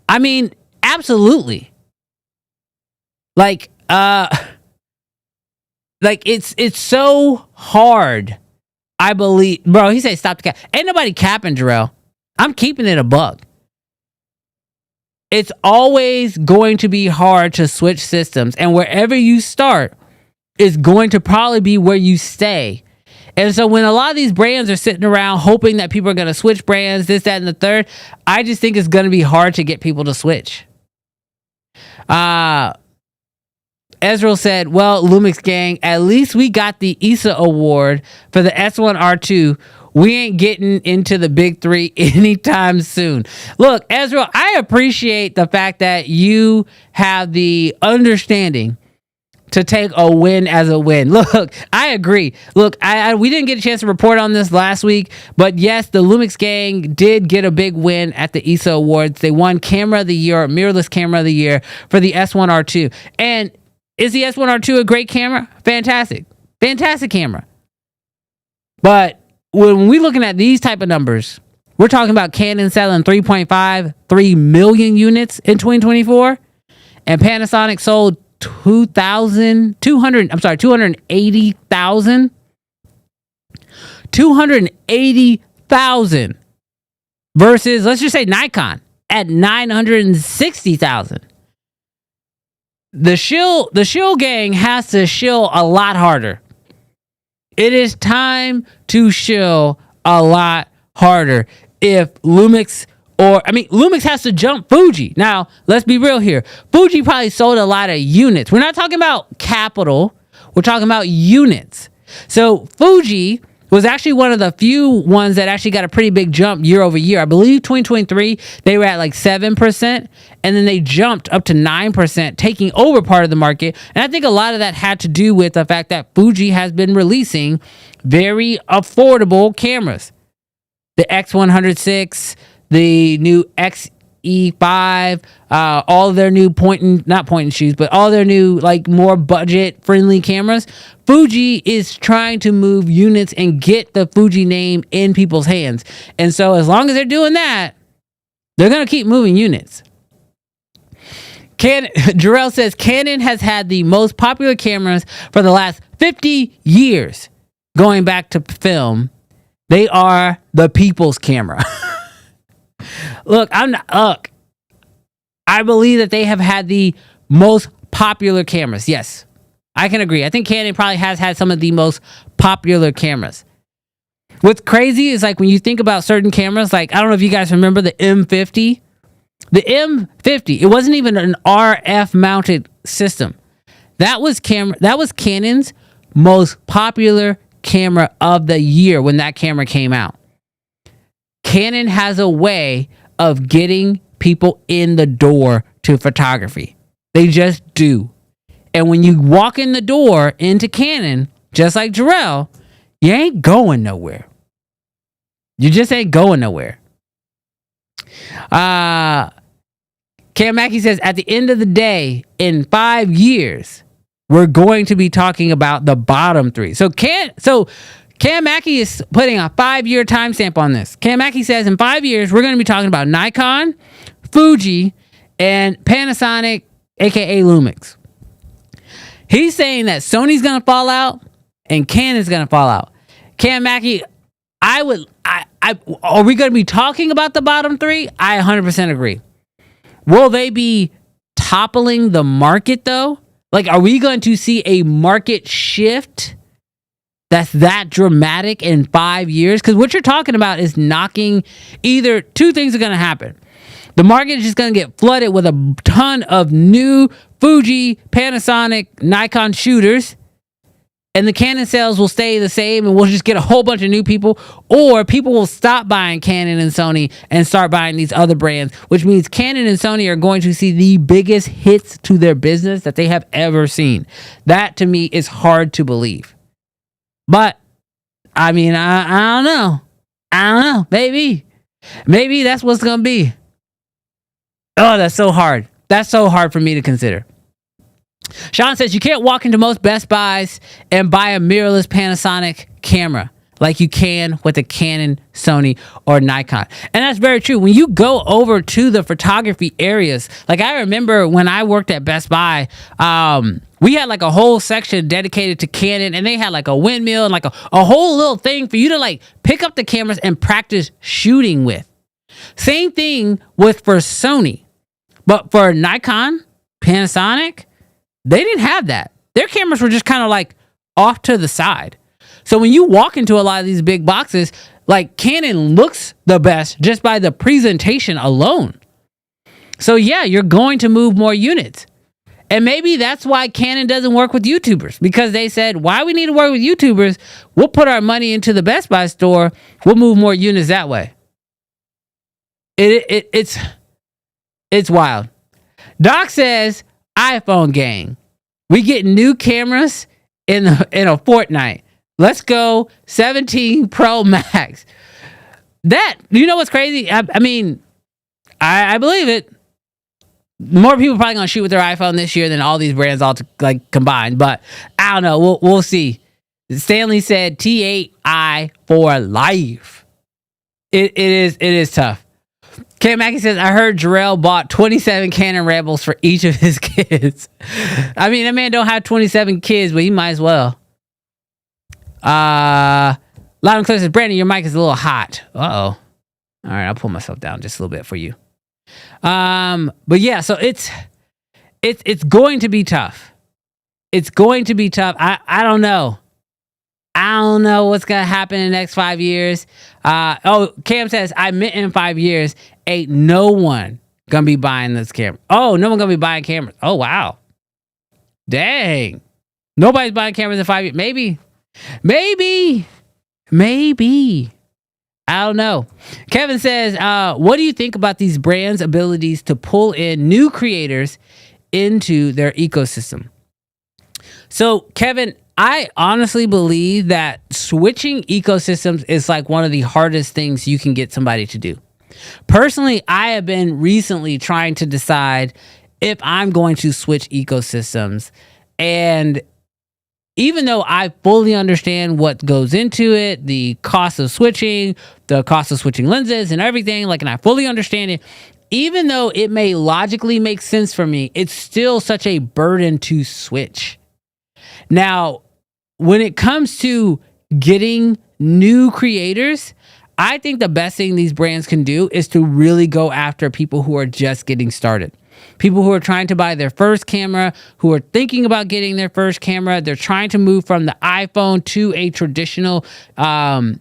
S1: I mean, absolutely. Like it's so hard. I believe, bro, he said stop the cap. Ain't nobody capping, Jarrell. I'm keeping it a buck. It's always going to be hard to switch systems, and wherever you start is going to probably be where you stay. And so when a lot of these brands are sitting around hoping that people are going to switch brands, this, that, and the third, I just think it's going to be hard to get people to switch. Ezreal said, well, Lumix gang, at least we got the ISA award for the S1R2. We ain't getting into the big three anytime soon. Look, Ezreal, I appreciate the fact that you have the understanding to take a win as a win. Look, I agree. Look, we didn't get a chance to report on this last week, but yes, the Lumix gang did get a big win at the ISA Awards. They won Camera of the Year, Mirrorless Camera of the Year for the S1R2. And is the S1R2 a great camera? Fantastic. Fantastic camera. But when we're looking at these type of numbers, we're talking about Canon selling 3 million units in 2024, and Panasonic sold 280,000 versus, let's just say, Nikon at 960,000. The shill gang has to shill a lot harder. It is time to shill a lot harder if Lumix has to jump Fuji. Now, let's be real here. Fuji probably sold a lot of units. We're not talking about capital. We're talking about units. So Fuji was actually one of the few ones that actually got a pretty big jump year over year. I believe 2023, they were at like 7%, and then they jumped up to 9%, taking over part of the market. And I think a lot of that had to do with the fact that Fuji has been releasing very affordable cameras. The X106, the new E5, all their new not point and shoots, but all their new like more budget friendly cameras. Fuji is trying to move units and get the Fuji name in people's hands. And so as long as they're doing that, they're going to keep moving units. Jarrell says Canon has had the most popular cameras for the last 50 years. Going back to film, they are the people's camera. Look, I believe that they have had the most popular cameras. Yes, I can agree. I think Canon probably has had some of the most popular cameras. What's crazy is like when you think about certain cameras, like I don't know if you guys remember the M50. The M50, it wasn't even an RF mounted system. That was Canon's most popular camera of the year when that camera came out. Canon has a way of getting people in the door to photography. They just do. And when you walk in the door into Canon, just like Jarrell, you ain't going nowhere. You just ain't going nowhere. Cam Mackey says, at the end of the day, in 5 years, we're going to be talking about the bottom three. So Cam Mackey is putting a 5-year timestamp on this. Cam Mackey says in 5 years, we're going to be talking about Nikon, Fuji, and Panasonic, aka Lumix. He's saying that Sony's going to fall out and Canon's going to fall out. Cam Mackey, are we going to be talking about the bottom three? I 100% agree. Will they be toppling the market though? Like, are we going to see a market shift that's that dramatic in 5 years? Because what you're talking about is knocking, either two things are going to happen. The market is just going to get flooded with a ton of new Fuji, Panasonic, Nikon shooters, and the Canon sales will stay the same, and we'll just get a whole bunch of new people, or people will stop buying Canon and Sony and start buying these other brands, which means Canon and Sony are going to see the biggest hits to their business that they have ever seen. That, to me, is hard to believe. But, I mean, I don't know. I don't know. Maybe that's what's going to be. Oh, that's so hard. That's so hard for me to consider. Sean says you can't walk into most Best Buys and buy a mirrorless Panasonic camera like you can with a Canon, Sony, or Nikon. And that's very true. When you go over to the photography areas, like I remember when I worked at Best Buy, we had like a whole section dedicated to Canon, and they had like a windmill and like a whole little thing for you to like pick up the cameras and practice shooting with. Same thing for Sony. But for Nikon, Panasonic, they didn't have that. Their cameras were just kind of like off to the side. So when you walk into a lot of these big boxes, like Canon looks the best just by the presentation alone. So yeah, you're going to move more units. And maybe that's why Canon doesn't work with YouTubers, because they said, why we need to work with YouTubers? We'll put our money into the Best Buy store. We'll move more units that way. It's wild. Doc says, iPhone gang, we get new cameras in a fortnight. Let's go 17 Pro Max. That, you know what's crazy? I mean, I believe it. More people probably gonna shoot with their iPhone this year than all these brands all combined. But I don't know. We'll see. Stanley said T8i for life. It is tough. Cam Mackey says, I heard Jarrell bought 27 Canon Rebels for each of his kids. I mean, that man don't have 27 kids, but he might as well. Loud and clear says, Brandon, your mic is a little hot. Uh-oh. All right, I'll pull myself down just a little bit for you. But yeah, so it's going to be tough. It's going to be tough. I don't know. I don't know what's going to happen in the next 5 years. Cam says, I meant in 5 years, ain't no one going to be buying this camera. Oh, no one going to be buying cameras. Oh, wow. Dang. Nobody's buying cameras in 5 years. Maybe. I don't know. Kevin says, what do you think about these brands' abilities to pull in new creators into their ecosystem? So, Kevin, I honestly believe that switching ecosystems is like one of the hardest things you can get somebody to do. Personally, I have been recently trying to decide if I'm going to switch ecosystems. And even though I fully understand what goes into it, the cost of switching lenses and everything, and I fully understand it, even though it may logically make sense for me, it's still such a burden to switch. Now, when it comes to getting new creators, I think the best thing these brands can do is to really go after people who are just getting started. People who are trying to buy their first camera, who are thinking about getting their first camera. They're trying to move from the iPhone to a traditional, lens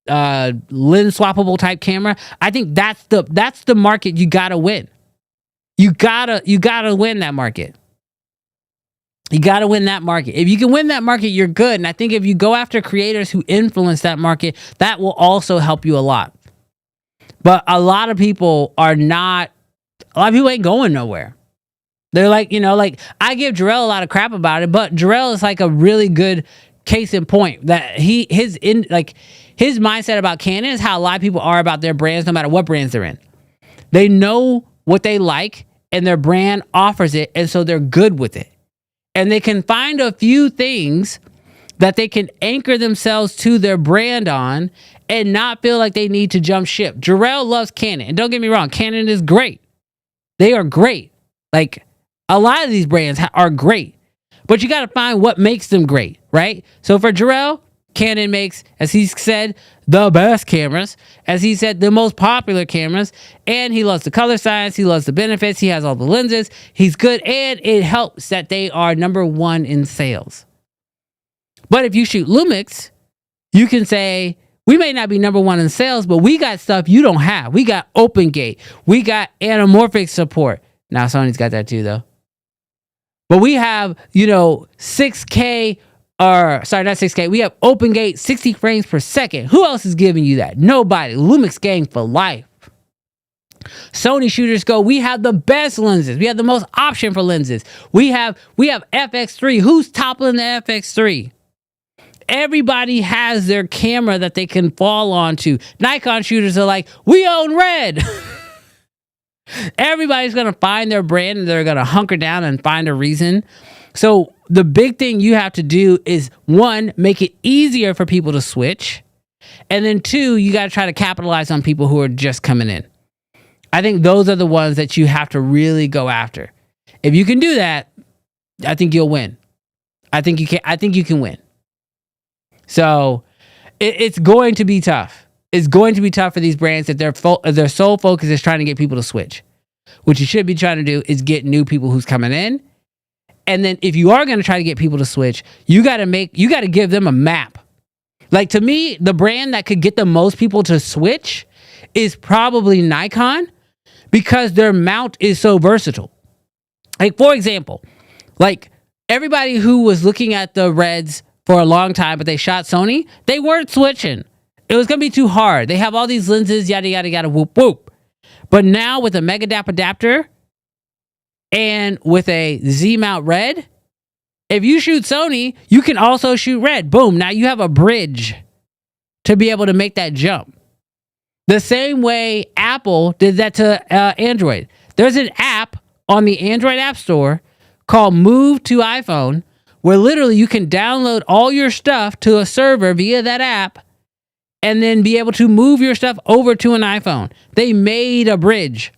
S1: swappable type camera. I think that's the market you gotta win. You gotta win that market. You gotta win that market. If you can win that market, you're good. And I think if you go after creators who influence that market, that will also help you a lot. But a lot of people ain't going nowhere. They're like, I give Jarrell a lot of crap about it, but Jarrell is like a really good case in point that his mindset about Canon is how a lot of people are about their brands, no matter what brands they're in. They know what they like and their brand offers it, and so they're good with it. And they can find a few things that they can anchor themselves to their brand on and not feel like they need to jump ship. Jarrell loves Canon, and don't get me wrong, Canon is great. They are great. Like, a lot of these brands are great, but you got to find what makes them great, right? So for Jarrell, Canon makes, as he said, the best cameras, as he said, the most popular cameras, and he loves the color science, he loves the benefits, he has all the lenses, he's good, and it helps that they are number one in sales. But if you shoot Lumix, you can say, we may not be number one in sales, but we got stuff you don't have. We got open gate. We got anamorphic support. Now, Sony's got that too, though. But we have, 6K, not 6K. We have open gate, 60 frames per second. Who else is giving you that? Nobody. Lumix gang for life. Sony shooters go, we have the best lenses. We have the most option for lenses. We have FX3. Who's toppling the FX3? Everybody has their camera that they can fall onto. Nikon shooters are like, we own red. Everybody's going to find their brand and they're going to hunker down and find a reason. So the big thing you have to do is, one, make it easier for people to switch. And then two, you got to try to capitalize on people who are just coming in. I think those are the ones that you have to really go after. If you can do that, I think you'll win. I think you can win. So it's going to be tough. It's going to be tough for these brands if their sole focus is trying to get people to switch. What you should be trying to do is get new people who's coming in. And then if you are going to try to get people to switch, you got to give them a map. Like, to me, the brand that could get the most people to switch is probably Nikon, because their mount is so versatile. Like, for example, like everybody who was looking at the Reds for a long time, but they shot Sony, they weren't switching. It was going to be too hard. They have all these lenses, yada, yada, yada, whoop, whoop. But now with a Megadap adapter and with a Z-mount Red, if you shoot Sony, you can also shoot Red. Boom. Now you have a bridge to be able to make that jump. The same way Apple did that to Android. There's an app on the Android App Store called Move to iPhone, where literally you can download all your stuff to a server via that app and then be able to move your stuff over to an iPhone. They made a bridge.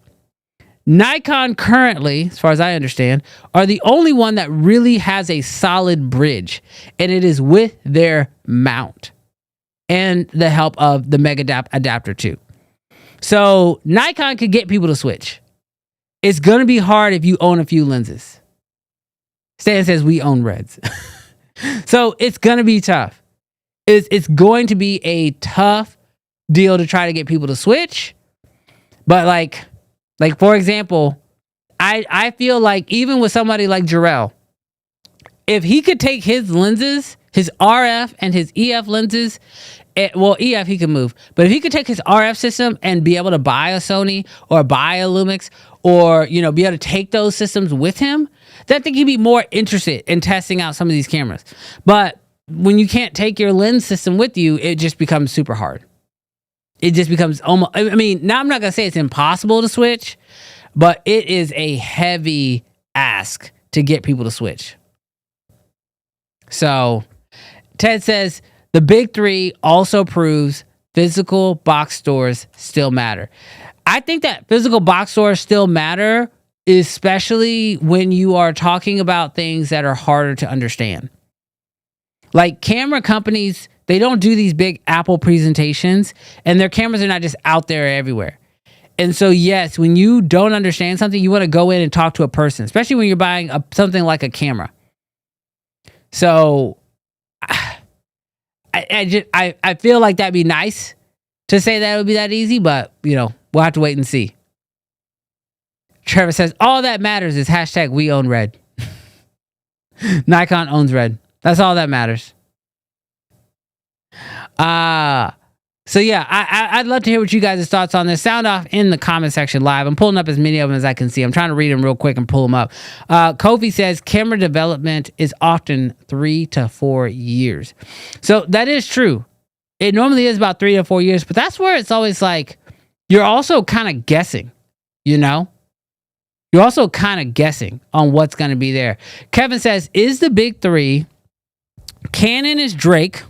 S1: Nikon currently, as far as I understand, are the only one that really has a solid bridge, and it is with their mount and the help of the Megadap adapter too. So Nikon could get people to switch. It's going to be hard if you own a few lenses. Stan says we own Reds. So it's going to be tough. It's going to be a tough deal to try to get people to switch. But like for example, I feel like even with somebody like Jarrell, if he could take his lenses, his RF and his EF lenses, EF he can move, but if he could take his RF system and be able to buy a Sony or buy a Lumix or, be able to take those systems with him, then I think he'd be more interested in testing out some of these cameras. But when you can't take your lens system with you, it just becomes super hard. it just becomes almost, I mean, now I'm not going to say it's impossible to switch, but it is a heavy ask to get people to switch. So Ted says the big three also proves physical box stores still matter. I think that physical box stores still matter, especially when you are talking about things that are harder to understand. Like camera companies, they don't do these big Apple presentations, and their cameras are not just out there everywhere. And so, yes, when you don't understand something, you want to go in and talk to a person, especially when you're buying something like a camera. So I feel like that'd be nice to say that it would be that easy, but, we'll have to wait and see. Trevor says, all that matters is hashtag we own red. Nikon owns red. That's all that matters. So yeah, I'd love to hear what you guys' thoughts on this. Sound off in the comment section live. I'm pulling up as many of them as I can see. I'm trying to read them real quick and pull them up. Kofi says camera development is often 3 to 4 years. So that is true. It normally is about 3 to 4 years, but that's where it's always like, you're also kind of guessing, You're also kind of guessing on what's going to be there. Kevin says, is the big three, Canon is Drake,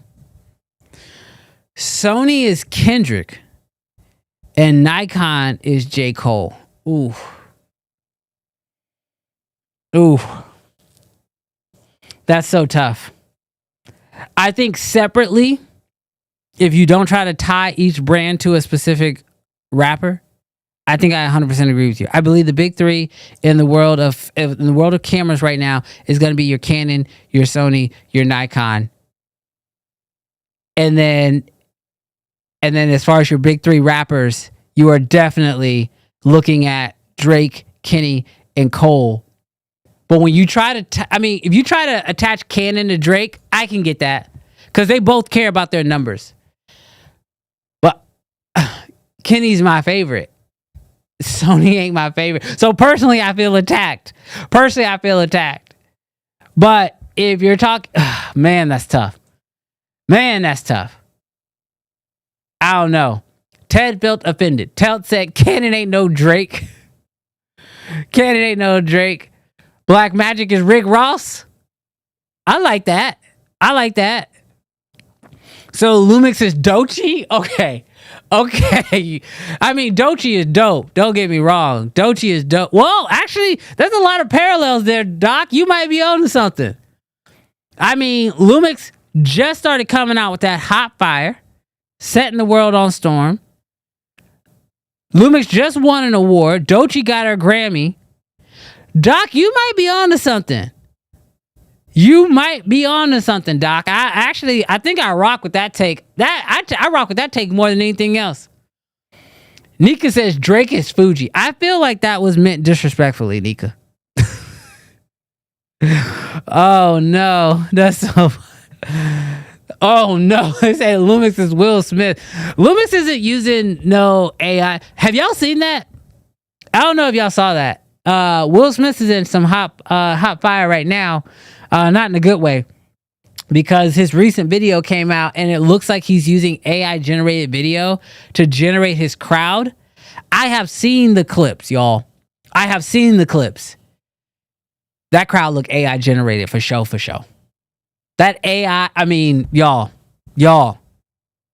S1: Sony is Kendrick, and Nikon is J. Cole. Ooh. That's so tough. I think separately, if you don't try to tie each brand to a specific rapper, I think I 100% agree with you. I believe the big three in the world of cameras right now is going to be your Canon, your Sony, your Nikon, and then as far as your big three rappers, you are definitely looking at Drake, Kenny, and Cole. But when you try to, if you try to attach Canon to Drake, I can get that because they both care about their numbers. But Kenny's my favorite. Sony ain't my favorite. So personally, I feel attacked. But if you're talking, man, that's tough. I don't know. Ted felt offended. Ted said, Canon ain't no Drake. Black Magic is Rick Ross. I like that. So Lumix is Doechii? Okay. Doechii is dope. Don't get me wrong. Doechii is dope. Well, actually, there's a lot of parallels there, Doc. You might be on to something. Lumix just started coming out with that hot fire, setting the world on storm. Lumix just won an award. Doechii got her Grammy. Doc, you might be on to something. Doc. I think I rock with that take. I rock with that take more than anything else. Nika says Drake is Fuji. I feel like that was meant disrespectfully, Nika. Oh no, that's so. Oh no, they say Lumix is Will Smith. Lumix isn't using no AI. Have y'all seen that? I don't know if y'all saw that. Will Smith is in some hot fire right now. Not in a good way, because his recent video came out and it looks like he's using AI generated video to generate his crowd. I have seen the clips, y'all. That crowd look AI generated for show. That AI, y'all,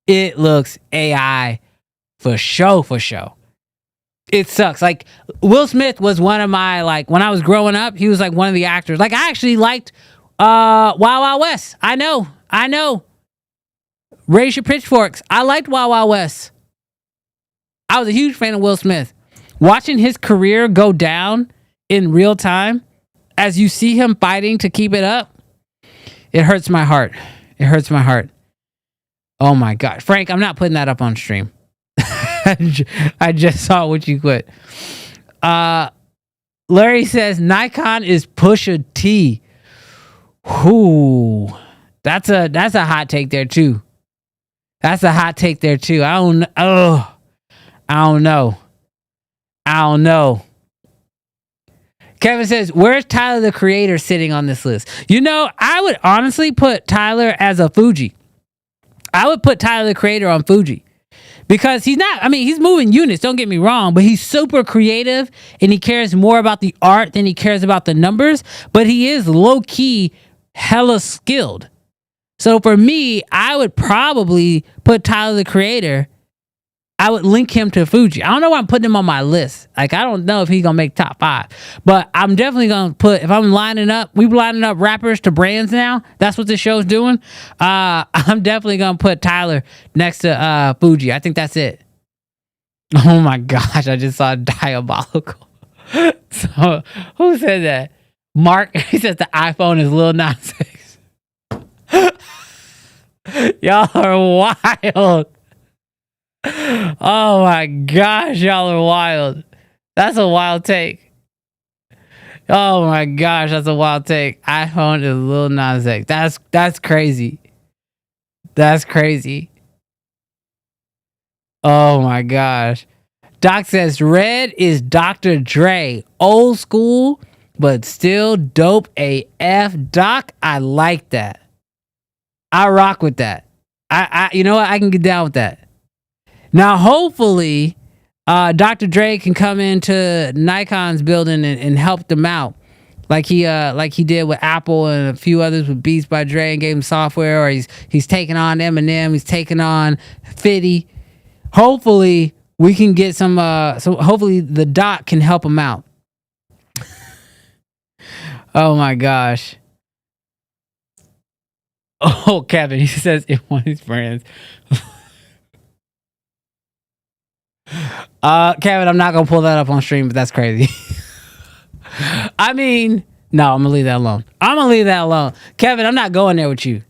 S1: it looks AI for show. It sucks. Like, Will Smith was one of my, when I was growing up, he was one of the actors. I actually liked Wild Wild West. I know. Raise your pitchforks. I liked Wild Wild West. I was a huge fan of Will Smith. Watching his career go down in real time as you see him fighting to keep it up, it hurts my heart. Oh my God. Frank, I'm not putting that up on stream. I just saw what you put. Larry says Nikon is Pusha T. Ooh, that's a hot take there too. I don't know. Kevin says, where's Tyler the Creator sitting on this list? I would honestly put Tyler as a Fuji. I would put Tyler the Creator on Fuji. Because he's not, I mean, he's moving units, don't get me wrong, but he's super creative and he cares more about the art than he cares about the numbers, but he is low-key hella skilled. So for me, I would probably put Tyler, the Creator, I would link him to Fuji. I don't know why I'm putting him on my list. Like, I don't know if he's going to make top 5. But I'm definitely going to put, if I'm lining up, we're lining up rappers to brands now. That's what this show's doing. I'm definitely going to put Tyler next to Fuji. I think that's it. Oh my gosh, I just saw Diabolical. So, who said that? Mark, he says the iPhone is Lil Nas X. Y'all are wild. Oh my gosh, y'all are wild. That's a wild take. Oh my gosh, that's a wild take. iPhone is Lil Nas X. That's crazy. That's crazy. Oh my gosh. Doc says Red is Dr. Dre. Old school, but still dope AF. Doc, I like that. I rock with that. I you know what? I can get down with that. Now, hopefully, Dr. Dre can come into Nikon's building and help them out, like he did with Apple and a few others with Beats by Dre and gave him software, or he's taking on Eminem, he's taking on 50. Hopefully, we can get some. So hopefully, the Doc can help him out. Oh my gosh. Oh, Kevin, he says if one of his friends. Kevin, I'm not gonna pull that up on stream, but that's crazy. I mean, no, I'm gonna leave that alone. Kevin, I'm not going there with you.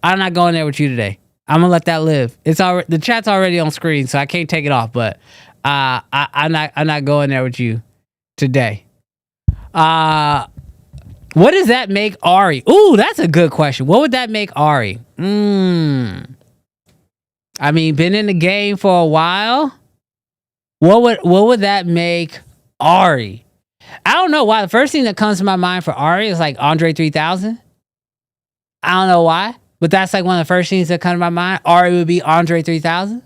S1: I'm not going there with you today. I'm gonna let that live. It's already, the chat's already on screen, so I can't take it off. But I'm not going there with you today. What does that make Ari? Ooh, that's a good question. What would that make Ari? I mean, been in the game for a while. What would that make Ari? I don't know why. The first thing that comes to my mind for Ari is like Andre 3000. I don't know why, but that's like one of the first things that come to my mind. Ari would be Andre 3000.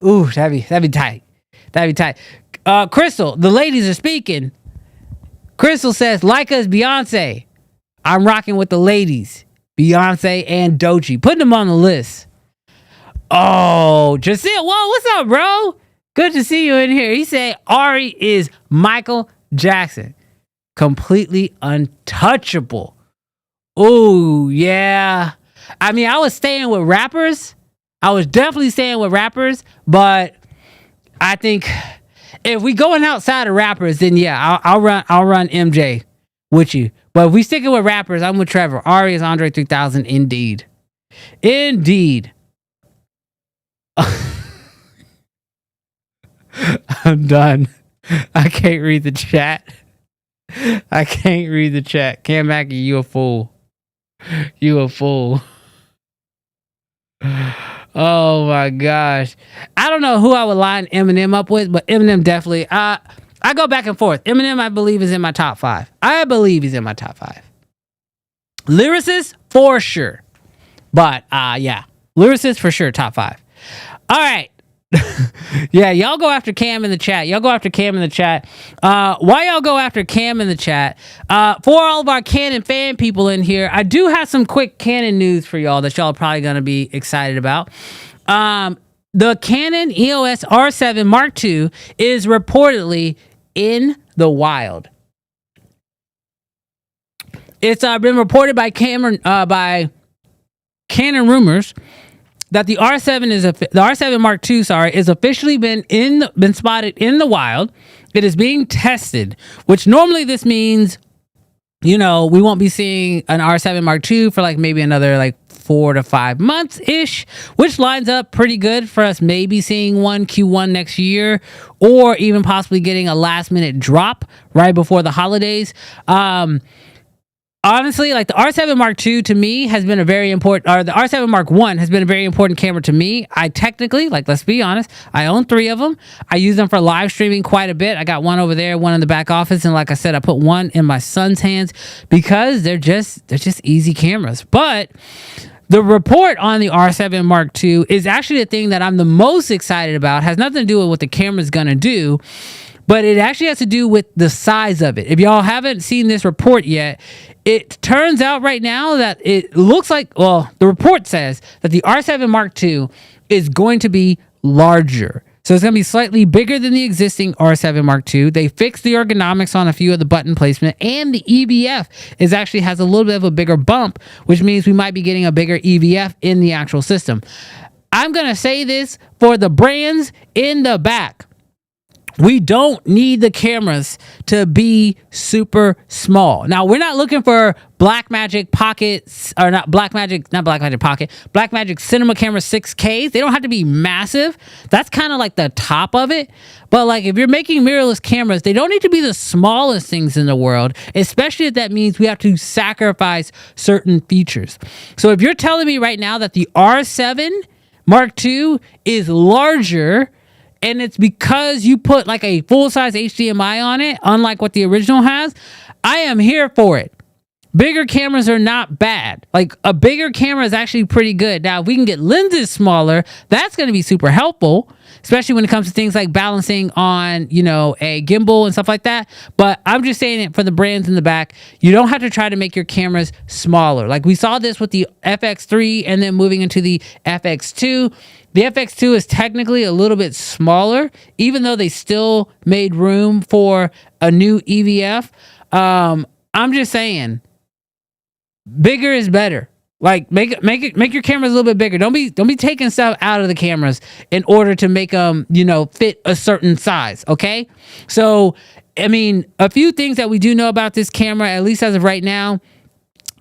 S1: Ooh, that'd be tight. That'd be tight. Crystal, the ladies are speaking. Crystal says, like us, Beyonce. I'm rocking with the ladies. Beyonce and Doechii. Putting them on the list. Oh, Jasil. Whoa, what's up, bro? Good to see you in here. He said Ari is Michael Jackson. Completely untouchable. Oh, yeah. I mean, I was staying with rappers. I was definitely staying with rappers, but I think if we going outside of rappers, then yeah, I'll run MJ with you. But if we sticking with rappers, I'm with Trevor. Ari is Andre 3000 indeed. Indeed. I'm done. I can't read the chat. Cam Mackey, you a fool. You a fool. Oh my gosh. I don't know who I would line Eminem up with, but Eminem definitely. I go back and forth. Eminem, I believe, is in my top 5. I believe he's in my top 5. Lyricist, for sure. But yeah. Lyricist, for sure, top 5. All right. Yeah, y'all go after Cam in the chat. Why y'all go after Cam in the chat? For all of our Canon fan people in here, I do have some quick Canon news for y'all that y'all are probably going to be excited about. The Canon EOS R7 Mark II is reportedly in the wild. It's been reported by Canon Rumors that the R7 Mark II, is officially been spotted in the wild. It is being tested, which normally this means, we won't be seeing an R7 Mark II for like maybe another 4 to 5 months ish, which lines up pretty good for us maybe seeing one Q1 next year, or even possibly getting a last minute drop right before the holidays. Honestly, the R7 Mark II to me has been a very important, or the R7 Mark I has been a very important camera to me. I technically, let's be honest, I own 3 of them. I use them for live streaming quite a bit. I got one over there, one in the back office, and like I said, I put one in my son's hands because they're just easy cameras. But The report on the R7 Mark II is actually the thing that I'm the most excited about. It has nothing to do with what the camera's going to do, but it actually has to do with the size of it. If y'all haven't seen this report yet, it turns out right now that it looks like, well, the report says that the R7 Mark II is going to be larger. So it's going to be slightly bigger than the existing R7 Mark II. They fixed the ergonomics on a few of the button placement, and the EVF actually has a little bit of a bigger bump, which means we might be getting a bigger EVF in the actual system. I'm going to say this for the brands in the back. We don't need the cameras to be super small. Now, we're not looking for Blackmagic pockets, or not Blackmagic Pocket, Blackmagic Cinema Camera 6Ks. They don't have to be massive. That's kind of like the top of it. But like if you're making mirrorless cameras, they don't need to be the smallest things in the world, especially if that means we have to sacrifice certain features. So if you're telling me right now that the R7 Mark II is larger, and it's because you put like a full-size HDMI on it, unlike what the original has, I am here for it. Bigger cameras are not bad. Like a bigger camera is actually pretty good. Now, if we can get lenses smaller, that's going to be super helpful, especially when it comes to things like balancing on, you know, a gimbal and stuff like that. But I'm just saying it for the brands in the back. You don't have to try to make your cameras smaller. Like we saw this with the FX3 and then moving into the FX2. The FX2 is technically a little bit smaller, even though they still made room for a new EVF. I'm just saying, bigger is better. Like make your cameras a little bit bigger. Don't be taking stuff out of the cameras in order to make them, you know, fit a certain size. Okay, so I mean, a few things that we do know about this camera, at least as of right now,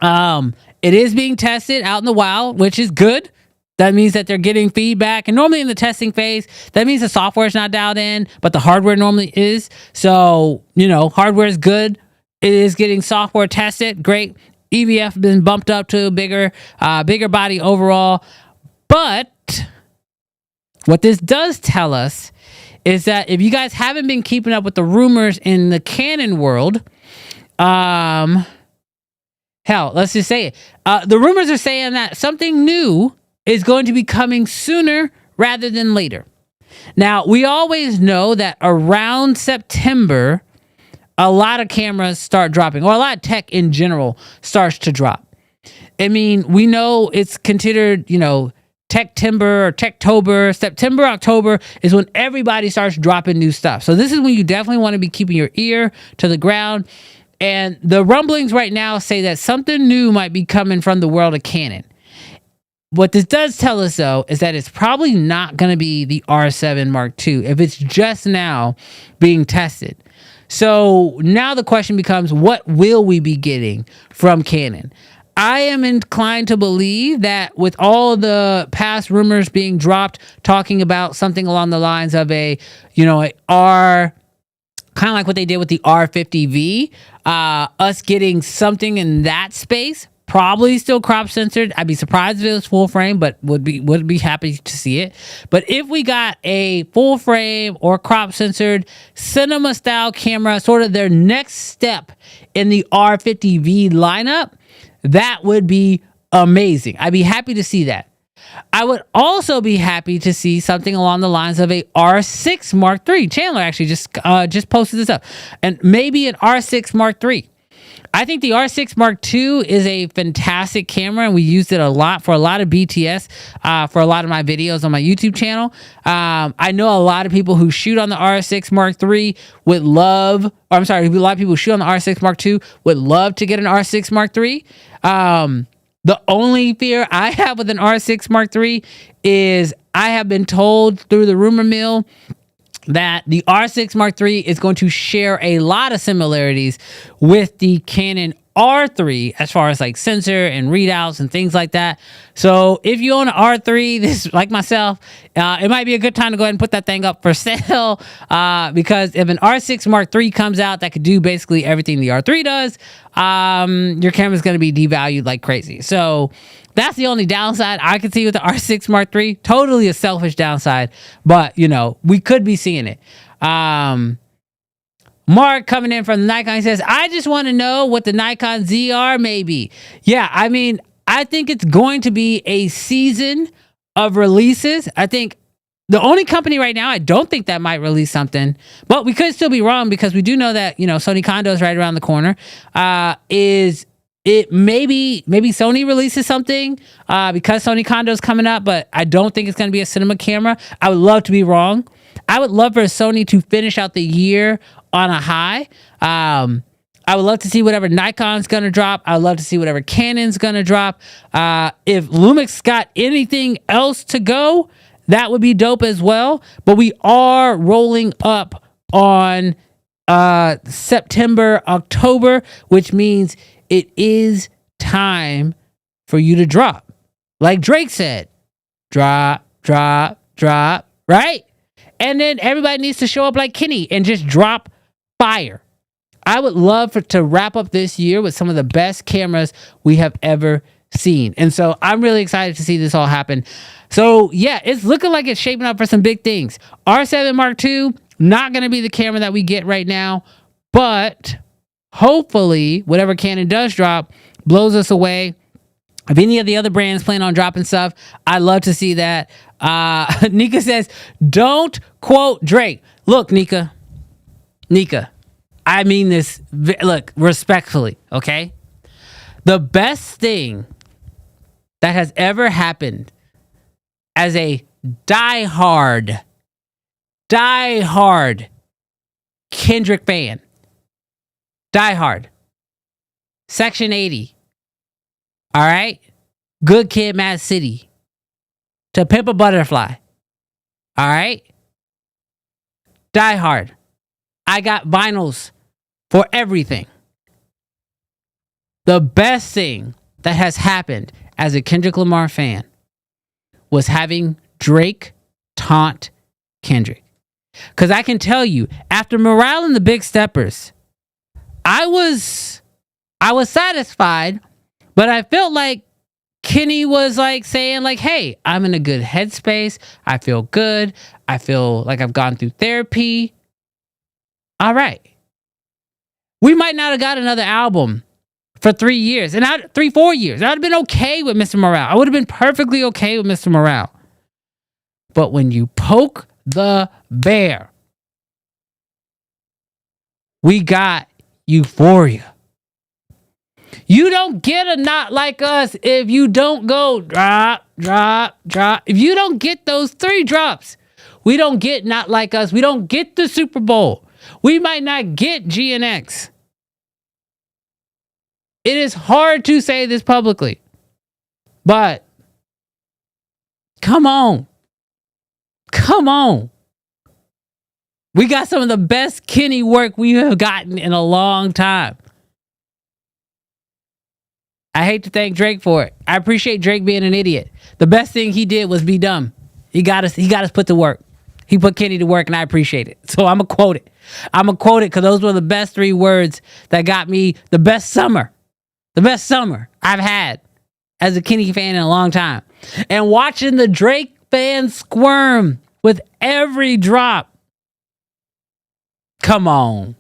S1: it is being tested out in the wild, which is good. That means that they're getting feedback. And normally in the testing phase, that means the software is not dialed in, but the hardware normally is. So, you know, hardware is good. It is getting software tested. Great. EVF has been bumped up to a bigger body overall. But what this does tell us is that if you guys haven't been keeping up with the rumors in the Canon world, hell, let's just say it. The rumors are saying that something new is going to be coming sooner rather than later. Now, we always know that around September, a lot of cameras start dropping, or a lot of tech in general starts to drop. I mean, we know it's considered, you know, Tech-timber or Techtober. September, October is when everybody starts dropping new stuff. So this is when you definitely want to be keeping your ear to the ground. And the rumblings right now say that something new might be coming from the world of Canon. What this does tell us, though, is that it's probably not going to be the R7 Mark II if it's just now being tested. So now the question becomes, what will we be getting from Canon? I am inclined to believe that with all the past rumors being dropped, talking about something along the lines of a R, kind of like what they did with the R50V, us getting something in that space. Probably still crop censored. I'd be surprised if it was full frame, but would be happy to see it. But if we got a full frame or crop censored cinema style camera, sort of their next step in the R50V lineup, that would be amazing. I'd be happy to see that. I would also be happy to see something along the lines of a R6 Mark III. Chandler actually just posted this up, and maybe an R6 Mark III. I think the R6 Mark II is a fantastic camera, and we used it a lot for a lot of BTS, for a lot of my videos on my YouTube channel. I know a lot of people who shoot on the R6 Mark III would love, or I'm sorry, a lot of people who shoot on the R6 Mark II would love to get an R6 Mark III. The only fear I have with an R6 Mark III is I have been told through the rumor mill that the R6 Mark III is going to share a lot of similarities with the Canon R3 as far as like sensor and readouts and things like that. So if you own an R3, this like myself, it might be a good time to go ahead and put that thing up for sale, because if an R6 Mark III comes out that could do basically everything the R3 does, your camera's going to be devalued like crazy. So that's the only downside I can see with the R6 Mark III. Totally a selfish downside, but we could be seeing it. Mark coming in from the Nikon, he says, I just want to know what the Nikon ZR may be. Yeah, I mean, I think it's going to be a season of releases. I think the only company right now I don't think that might release something, but we could still be wrong because we do know that, Sony Kondo is right around the corner. Is it maybe Sony releases something because Sony Kondo is coming up, but I don't think it's going to be a cinema camera. I would love to be wrong. I would love for Sony to finish out the year on a high. I would love to see whatever Nikon's going to drop. I would love to see whatever Canon's going to drop. If Lumix got anything else to go, that would be dope as well. But we are rolling up on September, October, which means it is time for you to drop. Like Drake said, drop, right? And then everybody needs to show up like Kenny and just drop fire. I would love to wrap up this year with some of the best cameras we have ever seen. And so I'm really excited to see this all happen. So yeah, it's looking like it's shaping up for some big things. R7 Mark II, not going to be the camera that we get right now, but hopefully whatever Canon does drop blows us away. If any of the other brands plan on dropping stuff, I'd love to see that. Nika says, don't quote Drake. Look, Nika, I mean this, look, respectfully, okay? The best thing that has ever happened as a diehard Kendrick fan, diehard, Section 80, all right? Good Kid, Mad City, To Pimp a Butterfly, all right? Diehard. I got vinyls for everything. The best thing that has happened as a Kendrick Lamar fan was having Drake taunt Kendrick. Because I can tell you, after Morale and the Big Steppers, I was satisfied, but I felt like Kenny was like saying like, hey, I'm in a good headspace. I feel good. I feel like I've gone through therapy. All right. We might not have got another album for 3 years, and 4 years. I'd have been okay with Mr. Morale. I would have been perfectly okay with Mr. Morale. But when you poke the bear, we got Euphoria. You don't get a Not Like Us if you don't go drop. If you don't get those 3 drops, we don't get Not Like Us. We don't get the Super Bowl. We might not get GNX. It is hard to say this publicly, but come on. We got some of the best Kenny work we have gotten in a long time. I hate to thank Drake for it. I appreciate Drake being an idiot. The best thing he did was be dumb. He got us put to work. He put Kenny to work, and I appreciate it. So I'm going to quote it. Because those were the best 3 words that got me the best summer I've had as a Kenny fan in a long time. And watching the Drake fans squirm with every drop. Come on.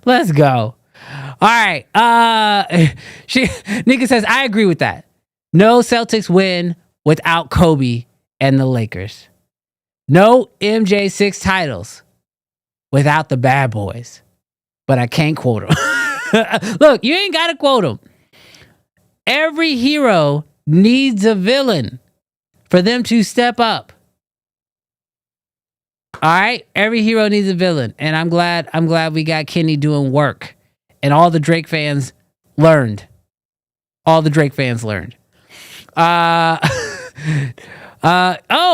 S1: Let's go. All right. Nika says, I agree with that. No Celtics win without Kobe and the Lakers. No MJ6 titles without the Bad Boys. But I can't quote them. Look, you ain't got to quote them. Every hero needs a villain for them to step up. All right? Every hero needs a villain. And I'm glad we got Kenny doing work. And all the Drake fans learned. Oh,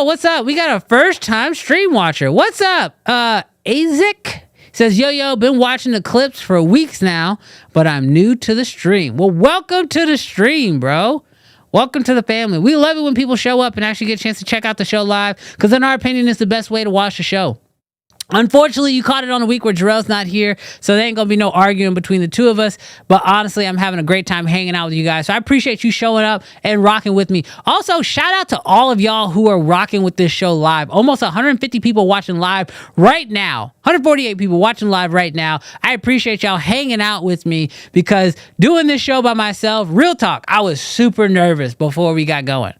S1: what's up? We got a first-time stream watcher. What's up? Azik says, yo, been watching the clips for weeks now, but I'm new to the stream. Well, welcome to the stream, bro. Welcome to the family. We love it when people show up and actually get a chance to check out the show live, because in our opinion, it's the best way to watch the show. Unfortunately, you caught it on a week where Jarrell's not here, so there ain't gonna be no arguing between the two of us. But honestly, I'm having a great time hanging out with you guys. So I appreciate you showing up and rocking with me. Also, shout out to all of y'all who are rocking with this show live. Almost 150 people watching live right now. 148 people watching live right now. I appreciate y'all hanging out with me because doing this show by myself, real talk, I was super nervous before we got going.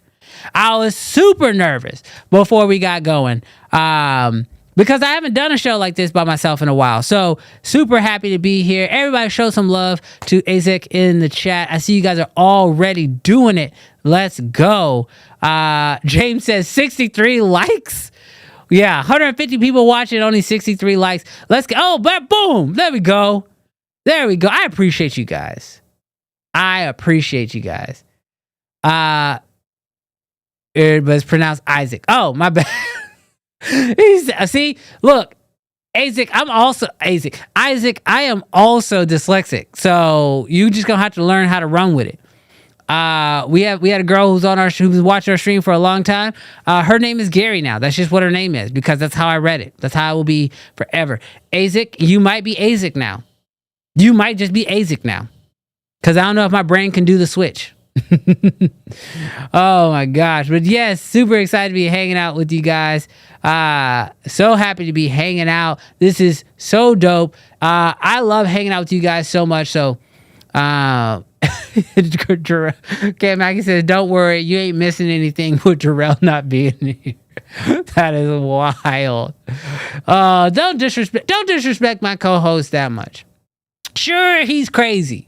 S1: Because I haven't done a show like this by myself in a while. So super happy to be here. Everybody show some love to Azek in the chat. I see you guys are already doing it. Let's go. James says 63 likes. Yeah, 150 people watching, only 63 likes. Let's go. Oh, but boom. There we go. I appreciate you guys. It's pronounced Isaac. Oh, my bad. See, look, Isaac, I am also dyslexic, so you just gonna have to learn how to run with it. We had a girl who was watching our stream for a long time. Her name is Gary now. That's just what her name is because that's how I read it. That's how it will be forever. Isaac, you might be Isaac now. You might just be Isaac now, because I don't know if my brain can do the switch. Oh my gosh. But yes, super excited to be hanging out with you guys. So happy to be hanging out. This is so dope. I love hanging out with you guys so much. So Cam Mackie says, don't worry, you ain't missing anything with Jarrell not being here. That is wild. Don't disrespect my co-host that much. Sure, he's crazy,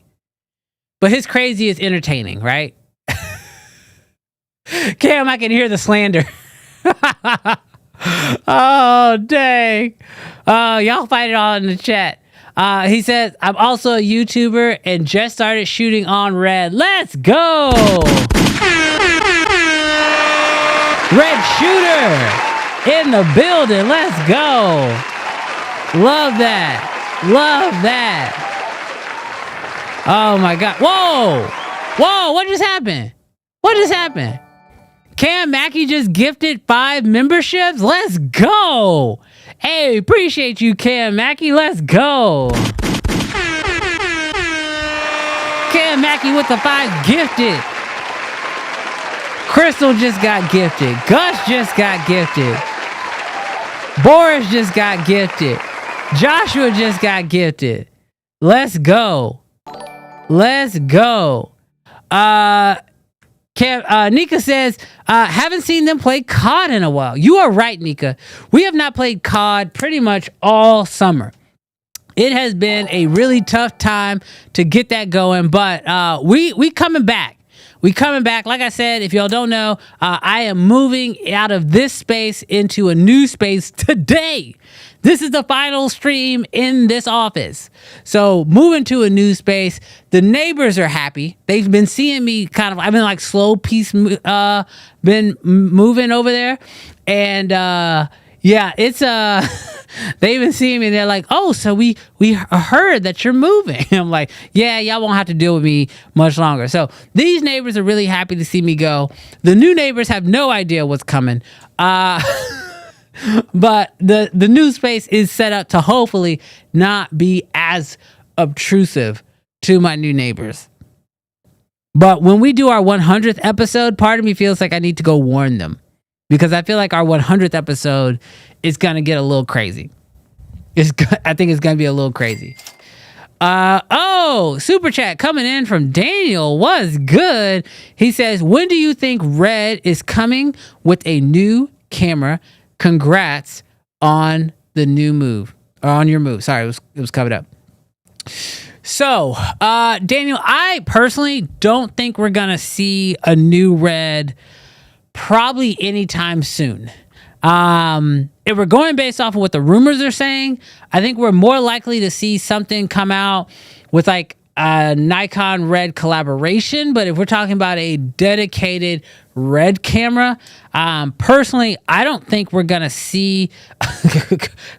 S1: but his crazy is entertaining, right? Cam, I can hear the slander. Oh, dang. Y'all fight it all in the chat. He says, I'm also a YouTuber and just started shooting on Red. Let's go. Red Shooter in the building. Let's go. Love that. Oh my God. Whoa, what just happened? Cam Mackey just gifted 5 memberships. Let's go. Hey, appreciate you, Cam Mackey. Let's go. Cam Mackey with the 5 gifted. Crystal just got gifted. Gus just got gifted. Boris just got gifted. Joshua just got gifted. Let's go. Nika says, haven't seen them play COD in a while. You are right, Nika. We have not played COD pretty much all summer. It has been a really tough time to get that going, but we coming back. Like I said, if y'all don't know, I am moving out of this space into a new space today. This is the final stream in this office. So moving to a new space, the neighbors are happy. They've been seeing me I've been like slow piece, been moving over there. And yeah, it's they've been seeing me. They're like, oh, so we heard that you're moving. I'm like, yeah, y'all won't have to deal with me much longer. So these neighbors are really happy to see me go. The new neighbors have no idea what's coming. But the new space is set up to hopefully not be as obtrusive to my new neighbors. But when we do our 100th episode, part of me feels like I need to go warn them, because I feel like our 100th episode is going to get a little crazy. I think it's going to be a little crazy. Super chat coming in from Daniel was good. He says, when do you think Red is coming with a new camera? Congrats on the new move, or on your move. Sorry, it was covered up. So, Daniel, I personally don't think we're gonna see a new Red probably anytime soon. If we're going based off of what the rumors are saying, I think we're more likely to see something come out with like a Nikon Red collaboration. But if we're talking about a dedicated Red camera. Personally, I don't think we're gonna see.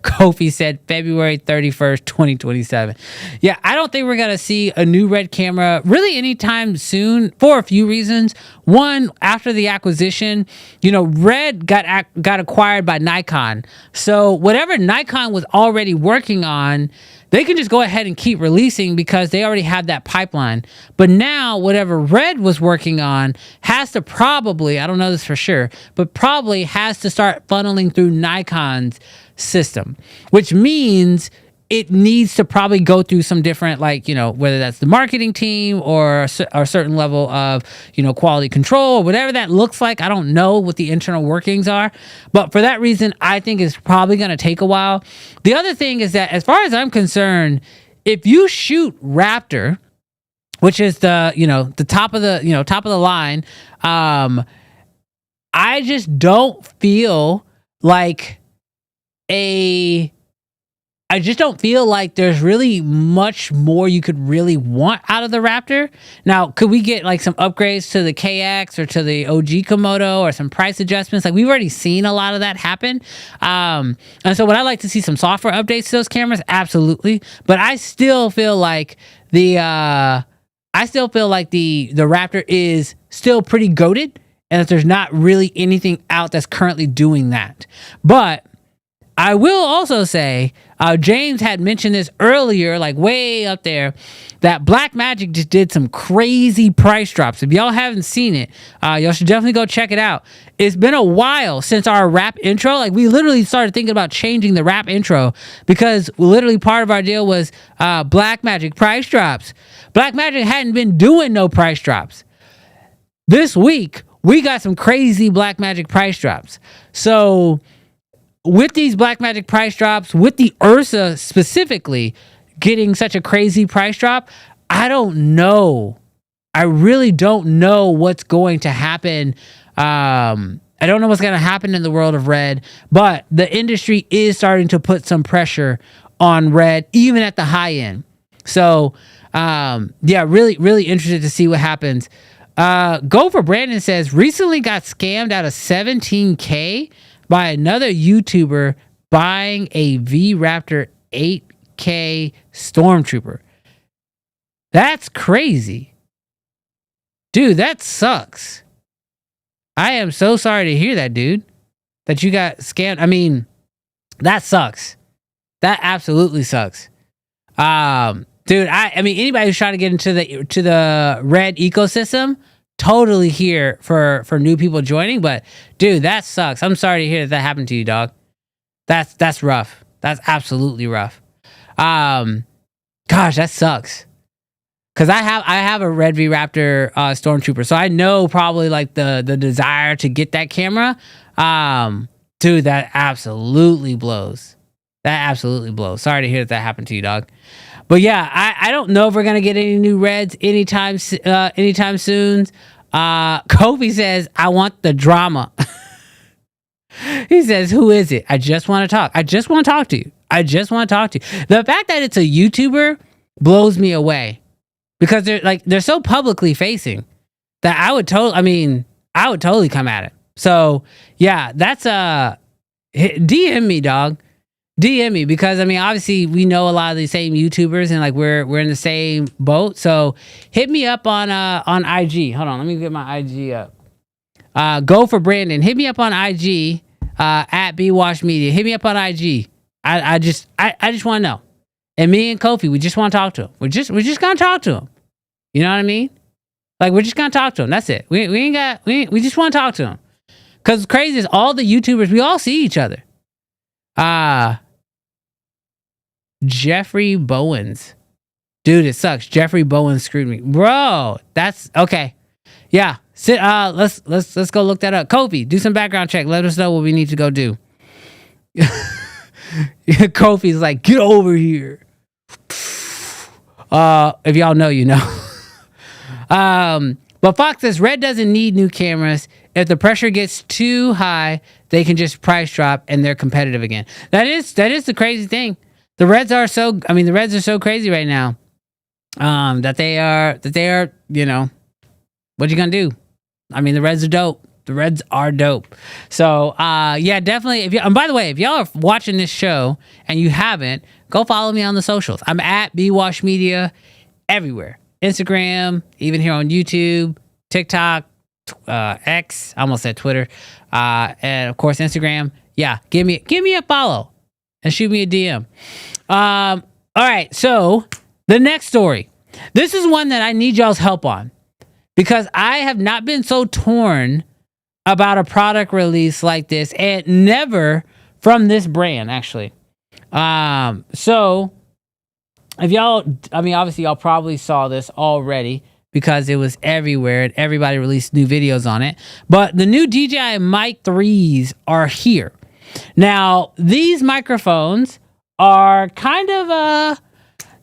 S1: Kofi said February 31st, 2027. Yeah, I don't think we're gonna see a new Red camera really anytime soon for a few reasons. One, after the acquisition, Red got acquired by Nikon, so whatever Nikon was already working on, they can just go ahead and keep releasing because they already have that pipeline. But now, whatever Red was working on has to probably, I don't know this for sure, but probably has to start funneling through Nikon's system, which means it needs to probably go through some different, whether that's the marketing team or a certain level of, quality control or whatever that looks like. I don't know what the internal workings are, but for that reason, I think it's probably going to take a while. The other thing is that, as far as I'm concerned, if you shoot Raptor, which is the top of the line, I just don't feel like there's really much more you could really want out of the Raptor. Now, could we get some upgrades to the KX or to the OG Komodo or some price adjustments? We've already seen a lot of that happen. And so would I like to see some software updates to those cameras? Absolutely. But I still feel like the Raptor is still pretty goated, and that there's not really anything out that's currently doing that. But I will also say, James had mentioned this earlier, way up there, that Blackmagic just did some crazy price drops. If y'all haven't seen it, y'all should definitely go check it out. It's been a while since our wrap intro. We literally started thinking about changing the wrap intro because literally part of our deal was Blackmagic price drops. Blackmagic hadn't been doing no price drops. This week, we got some crazy Blackmagic price drops. So with these Blackmagic price drops, with the Ursa specifically getting such a crazy price drop, I don't know. I really don't know what's going to happen. I don't know what's going to happen in the world of Red, but the industry is starting to put some pressure on Red, even at the high end. So, really, really interested to see what happens. Go for Brandon says, recently got scammed out of $17K by another YouTuber buying a V-Raptor 8K Stormtrooper. That's crazy. Dude, that sucks. I am so sorry to hear that, dude. That you got scammed. I mean, that sucks. That absolutely sucks. Dude, I mean, anybody who's trying to get into the Red ecosystem, totally here for new people joining, but dude, that sucks. I'm sorry to hear that happened to you, dog. That's rough. That's absolutely rough. Gosh, that sucks. Cause I have a Red V Raptor Stormtrooper, so I know probably the desire to get that camera. Dude, that absolutely blows. That absolutely blows. Sorry to hear that happened to you, dog. But yeah, I don't know if we're gonna get any new Reds anytime soon. Kofi says, I want the drama. He says, who is it? I just want to talk. I just want to talk to you. The fact that it's a YouTuber blows me away because they're so publicly facing that I would totally come at it. So yeah, that's DM me, dog. DM me because obviously we know a lot of the same YouTubers and we're in the same boat. So hit me up on IG. Hold on, let me get my IG up. Go for Brandon. Hit me up on IG at BWash Media. Hit me up on IG. I just want to know. And me and Kofi, we just want to talk to him. We're just gonna talk to him. You know what I mean? We're just gonna talk to him. That's it. We just want to talk to him. Cause crazy is all the YouTubers, we all see each other. Jeffrey Bowens. Dude, it sucks. Jeffrey Bowens screwed me. Bro, that's okay. Yeah. Let's go look that up. Kofi, do some background check. Let us know what we need to go do. Kofi's like, get over here. If y'all know, you know. But Fox says Red doesn't need new cameras. If the pressure gets too high, they can just price drop and they're competitive again. That is the crazy thing. The Reds are so crazy right now. That they are, what you gonna do? I mean, the Reds are dope. The Reds are dope. So, yeah, definitely. And by the way, if y'all are watching this show and you haven't, go follow me on the socials. I'm at BWash Media everywhere. Instagram, even here on YouTube, TikTok, X, I almost said Twitter, and of course Instagram. Yeah, give me a follow and shoot me a DM. All right, so the next story. This is one that I need y'all's help on because I have not been so torn about a product release like this, and never from this brand actually. So if y'all, I mean, obviously y'all probably saw this already because it was everywhere and everybody released new videos on it. But the new DJI Mic 3s are here. Now, these microphones are kind of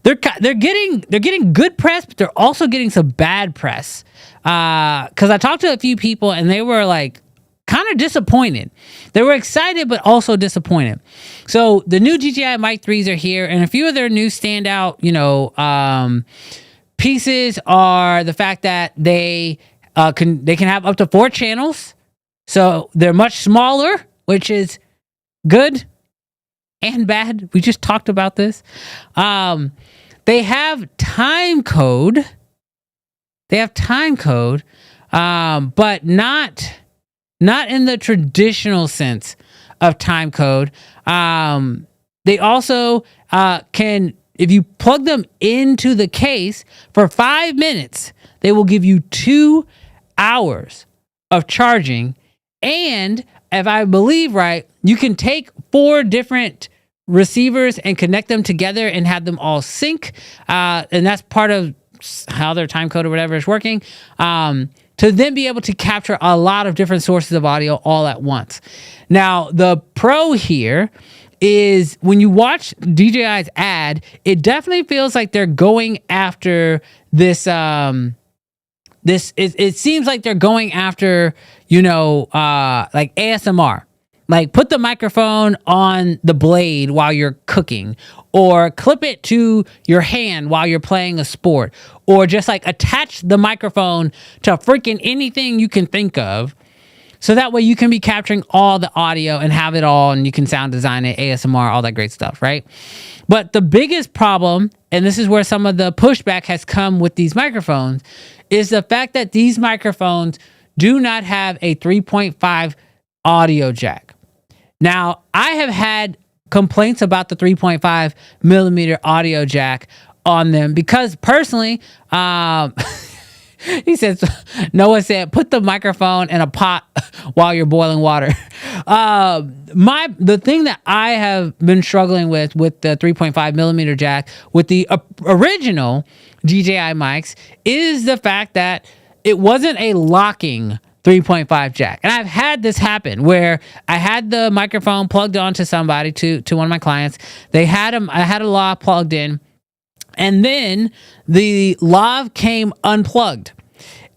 S1: they're getting good press, but they're also getting some bad press. Because I talked to a few people and they were like kind of disappointed. They were excited, but also disappointed. So the new DJI Mic 3s are here, and a few of their new standout, pieces are the fact that they can have up to 4 channels. So they're much smaller, which is good and bad. We just talked about this. They have time code. But not in the traditional sense of time code. They also can, if you plug them into the case for 5 minutes, they will give you 2 hours of charging. And if I believe right, you can take 4 different receivers and connect them together and have them all sync. And that's part of how their time code or whatever is working, to then be able to capture a lot of different sources of audio all at once. Now, the pro here is when you watch DJI's ad, it definitely feels like they're going after this. It seems like they're going after, like ASMR. Like put the microphone on the blade while you're cooking, or clip it to your hand while you're playing a sport, or just like attach the microphone to freaking anything you can think of. So that way you can be capturing all the audio and have it all, and you can sound design it, ASMR, all that great stuff, right? But the biggest problem, and this is where some of the pushback has come with these microphones, is the fact that these microphones do not have a 3.5 audio jack. Now, I have had complaints about the 3.5 millimeter audio jack on them because personally, he says, Noah said, put the microphone in a pot while you're boiling water. The thing that I have been struggling with the 3.5 millimeter jack with the original DJI mics is the fact that it wasn't a locking 3.5 jack. And I've had this happen where I had the microphone plugged onto somebody, to one of my clients. I had a lav plugged in, and then the lav came unplugged.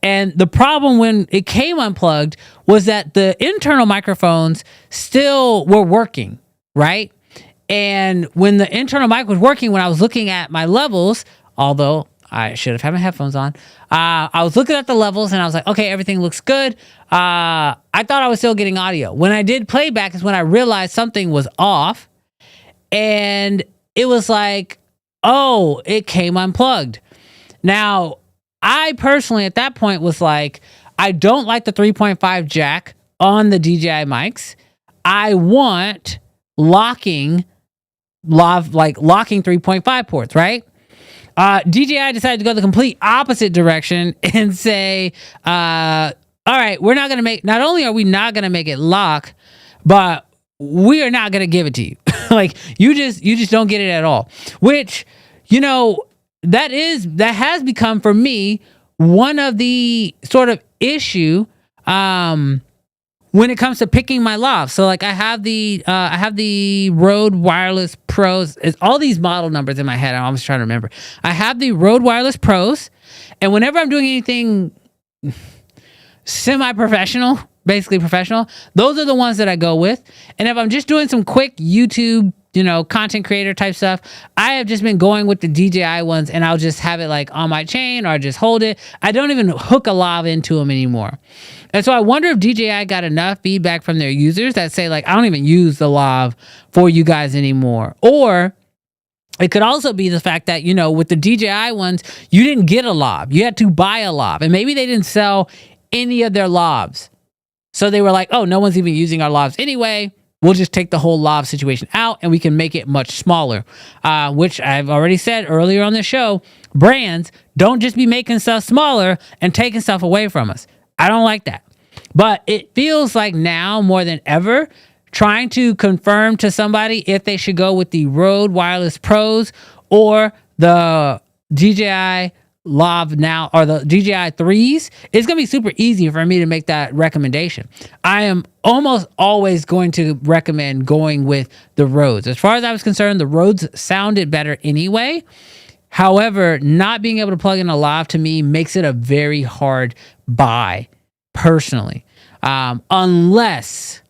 S1: And the problem when it came unplugged was that the internal microphones still were working, right? And when the internal mic was working, when I was looking at my levels, although I should have had my headphones on, I was looking at the levels and I was like, okay, everything looks good. I thought I was still getting audio. When I did playback is when I realized something was off, and it was like, oh, it came unplugged. Now, I personally at that point was like, I don't like the 3.5 jack on the DJI mics. I want locking 3.5 ports, right? DJI decided to go the complete opposite direction and say, all right, not only are we not going to make it lock, but we are not going to give it to you. Like you just don't get it at all, which, that has become for me one of the sort of issue, when it comes to picking my lav. So like I have the Rode Wireless Pros. It's all these model numbers in my head. I'm always trying to remember. I have the Rode Wireless Pros, and whenever I'm doing anything semi-professional, basically professional, those are the ones that I go with. And if I'm just doing some quick YouTube content creator type stuff, I have just been going with the DJI ones, and I'll just have it like on my chain, or I just hold it. I don't even hook a lav into them anymore. And so I wonder if DJI got enough feedback from their users that say like, I don't even use the lav for you guys anymore. Or it could also be the fact that, with the DJI ones, you didn't get a lav. You had to buy a lav. And maybe they didn't sell any of their lavs. So they were like, oh, no one's even using our lavs anyway. We'll just take the whole lav situation out and we can make it much smaller. Which I've already said earlier on the show, brands don't just be making stuff smaller and taking stuff away from us. I don't like that. But it feels like now more than ever, trying to confirm to somebody if they should go with the Rode Wireless Pros or the DJI Lav now, or the DJI 3s, it's going to be super easy for me to make that recommendation. I am almost always going to recommend going with the Rodes. As far as I was concerned, the Rodes sounded better anyway. However, not being able to plug in a lav to me makes it a very hard buy, personally. Unless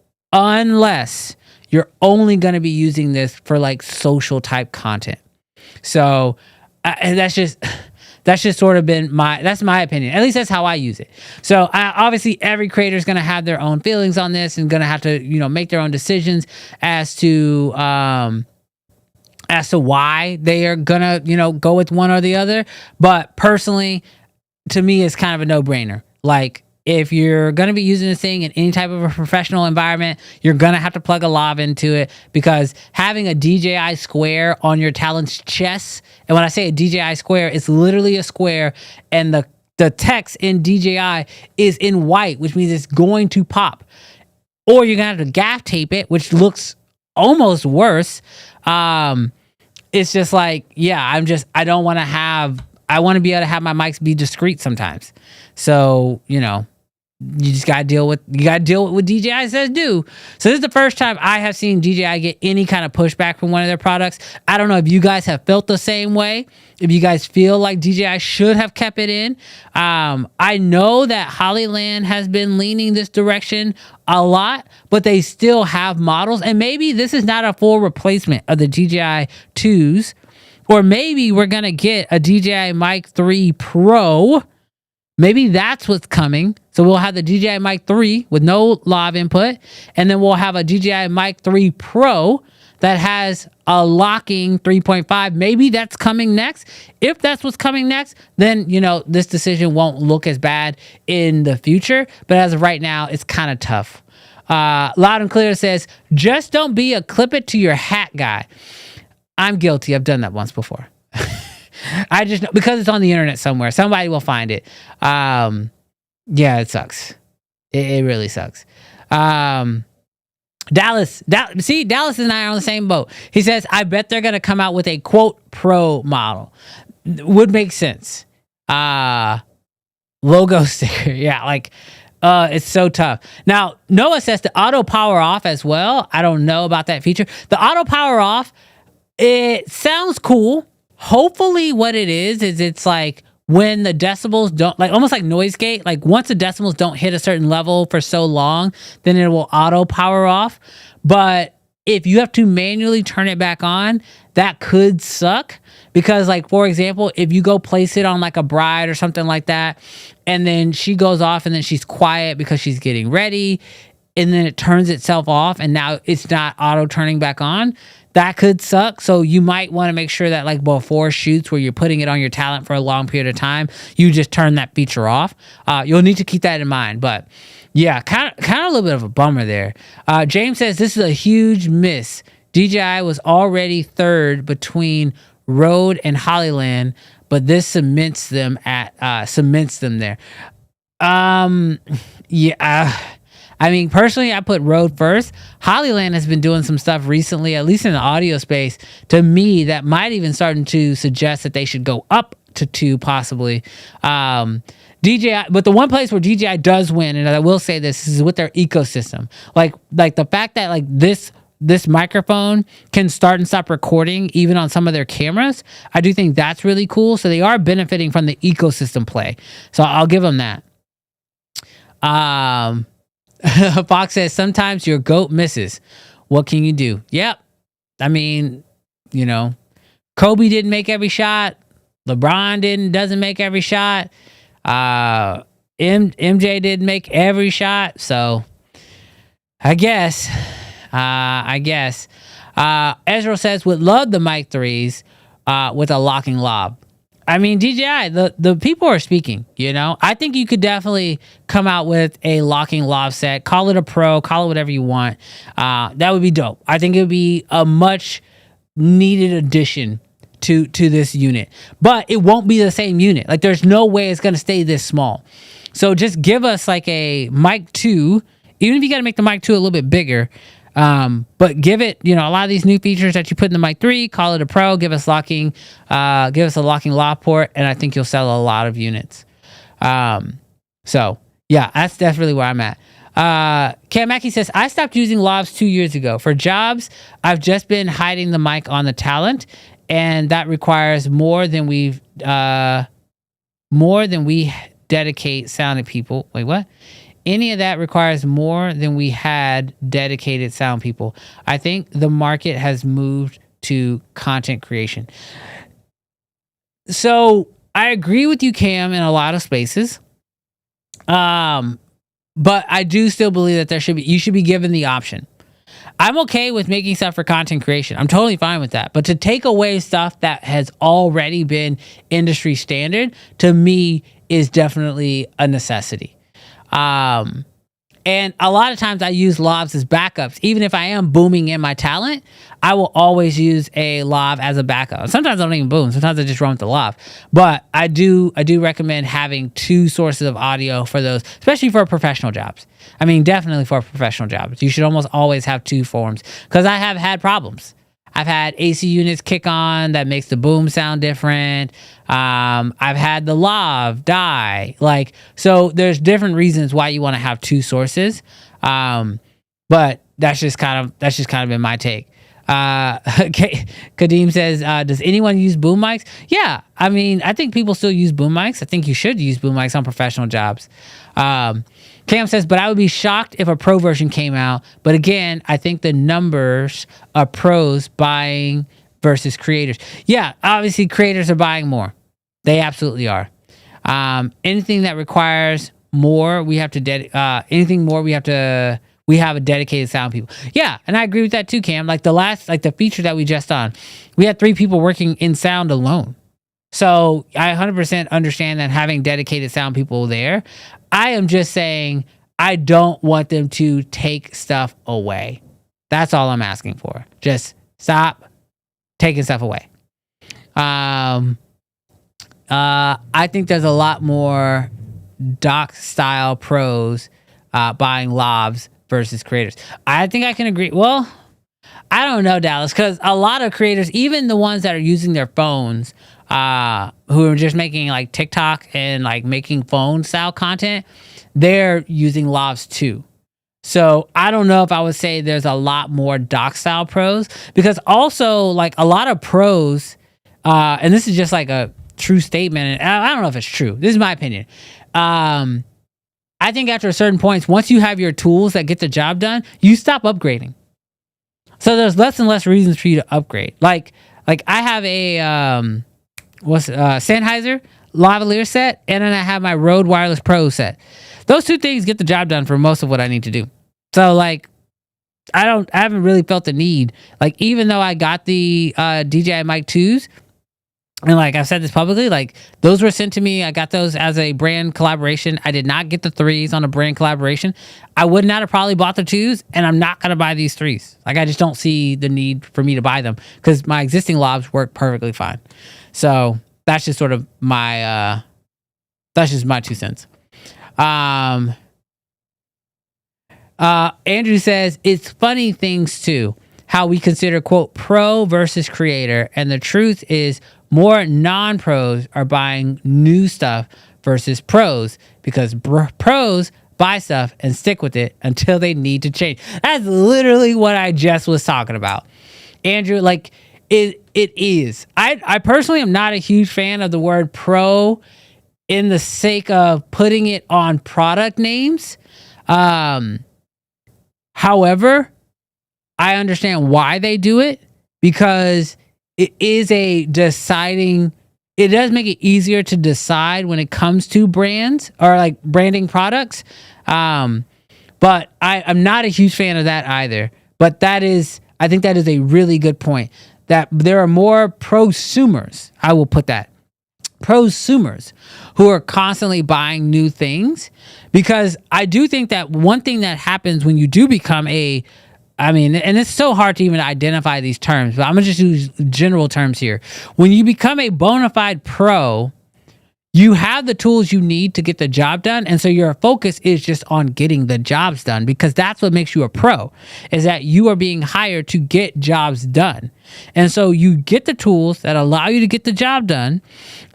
S1: you're only going to be using this for like social type content. So that's just sort of been that's my opinion. At least that's how I use it. So obviously every creator is going to have their own feelings on this and going to have to, make their own decisions as to why they are going to, go with one or the other. But personally, to me, it's kind of a no-brainer. Like, if you're going to be using this thing in any type of a professional environment, you're going to have to plug a lav into it, because having a DJI square on your talent's chest, and when I say a DJI square, it's literally a square, and the text in DJI is in white, which means it's going to pop. Or you're going to have to gaff tape it, which looks almost worse. It's just like, I don't want to I want to be able to have my mics be discreet sometimes. So, you just gotta deal with what DJI says do. So this is the first time I have seen DJI get any kind of pushback from one of their products. I don't know if you guys have felt the same way. If you guys feel like DJI should have kept it in. I know that Hollyland has been leaning this direction a lot, but they still have models. And maybe this is not a full replacement of the DJI 2s. Or maybe we're gonna get a DJI Mic 3 Pro. Maybe that's what's coming. So we'll have the DJI Mic 3 with no lav input, and then we'll have a DJI Mic 3 Pro that has a locking 3.5. Maybe that's coming next. If that's what's coming next, then, this decision won't look as bad in the future. But as of right now, it's kind of tough. Loud and Clear says, just don't be a clip it to your hat guy. I'm guilty. I've done that once before. I just know, because it's on the internet somewhere. Somebody will find it. It sucks. It really sucks. Dallas and I are on the same boat. He says, I bet they're going to come out with a quote pro model. Would make sense. Logo sticker. Yeah, it's so tough. Now, Noah says the auto power off as well. I don't know about that feature. The auto power off, it sounds cool. Hopefully what it is it's like when the decibels don't, like almost like noise gate, like once the decibels don't hit a certain level for so long, then it will auto power off. But if you have to manually turn it back on, that could suck, because like, for example, if you go place it on like a bride or something like that, and then she goes off and then she's quiet because she's getting ready, and then it turns itself off and now it's not auto turning back on, that could suck. So you might want to make sure that like before shoots where you're putting it on your talent for a long period of time, you just turn that feature off. You'll need to keep that in mind. But yeah, kind of a little bit of a bummer there. James says this is a huge miss. DJI was already third between Rode and Hollyland, but this cements them there. I mean, personally, I put Rode first. Hollyland has been doing some stuff recently, at least in the audio space, to me, that might even starting to suggest that they should go up to 2, possibly. DJI, but the one place where DJI does win, and I will say this, is with their ecosystem. Like the fact that like this microphone can start and stop recording even on some of their cameras, I do think that's really cool. So they are benefiting from the ecosystem play. So I'll give them that. Fox says, sometimes your goat misses. What can you do? Yep. I mean, you know, Kobe didn't make every shot. LeBron doesn't make every shot. MJ didn't make every shot. So I guess. Ezra says, would love the Mic 3s with a locking lob. I mean, DJI, the people are speaking, you know? I think you could definitely come out with a locking lob set. Call it a Pro, call it whatever you want. That would be dope. I think it would be a much needed addition to this unit. But it won't be the same unit. Like, there's no way it's going to stay this small. So just give us like a Mic 2, even if you got to make the Mic 2 a little bit bigger. But give it, you know, a lot of these new features that you put in the Mic 3, call it a Pro, give us a locking lob port, and I think you'll sell a lot of units. So yeah, that's definitely where I'm at. Cam Mackey says, I stopped using lobs 2 years ago. For jobs, I've just been hiding the mic on the talent, and that requires more than we dedicate sound people. Wait, what? Any of that requires more than we had dedicated sound people. I think the market has moved to content creation. So I agree with you, Cam, in a lot of spaces. But I do still believe that you should be given the option. I'm okay with making stuff for content creation. I'm totally fine with that. But to take away stuff that has already been industry standard, to me, is definitely a necessity. And a lot of times I use lobs as backups. Even if I am booming in my talent, I will always use a lob as a backup. Sometimes I don't even boom. Sometimes I just run with the lob. But I do recommend having two sources of audio for those, especially for professional jobs. I mean, definitely for professional jobs. You should almost always have two forms, because I have had problems. I've had AC units kick on that makes the boom sound different. I've had the lob die. Like, so there's different reasons why you want to have two sources. But that's just kind of been my take. Kadeem says, does anyone use boom mics? Yeah. I mean, I think people still use boom mics. I think you should use boom mics on professional jobs. Cam says, but I would be shocked if a pro version came out. But again, I think the numbers are pros buying versus creators. Yeah, obviously creators are buying more. They absolutely are. Anything that requires more, we have a dedicated sound people. Yeah, and I agree with that too, Cam. Like the feature that we just on, we had 3 people working in sound alone. So I 100% understand that having dedicated sound people there. I am just saying I don't want them to take stuff away. That's all I'm asking for. Just stop taking stuff away. I think there's a lot more doc style pros buying lobs versus creators. I think I can agree. Well, I don't know, Dallas, because a lot of creators, even the ones that are using their phones, who are just making like TikTok and like making phone style content, they're using lobs too. So I don't know if I would say there's a lot more doc style pros, because also like a lot of pros, and this is just like a true statement, and I don't know if it's true. This is my opinion. I think after a certain point, once you have your tools that get the job done, you stop upgrading. So there's less and less reasons for you to upgrade. Like I have a Sennheiser lavalier set, and then I have my Rode Wireless Pro set. Those two things get the job done for most of what I need to do. So like, I haven't really felt the need. Like, even though I got the DJI Mic 2s, and like I've said this publicly, like those were sent to me. I got those as a brand collaboration. I did not get the 3s on a brand collaboration. I would not have probably bought the 2s, and I'm not going to buy these 3s. Like, I just don't see the need for me to buy them, because my existing lobs work perfectly fine. So that's just sort of my, that's just my 2 cents. Andrew says, it's funny things too, how we consider, quote, pro versus creator. And the truth is more non-pros are buying new stuff versus pros, because pros buy stuff and stick with it until they need to change. That's literally what I just was talking about. Andrew, like, it is. I personally am not a huge fan of the word pro in the sake of putting it on product names. However, I understand why they do it, because it is a deciding. It does make it easier to decide when it comes to brands or like branding products. But I'm not a huge fan of that either. But I think that is a really good point, that there are more prosumers. I will put that. Prosumers who are constantly buying new things, because I do think that one thing that happens when you do become and it's so hard to even identify these terms, but I'm going to just use general terms here. When you become a bona fide pro, you have the tools you need to get the job done. And so your focus is just on getting the jobs done, because that's what makes you a pro, is that you are being hired to get jobs done. And so you get the tools that allow you to get the job done.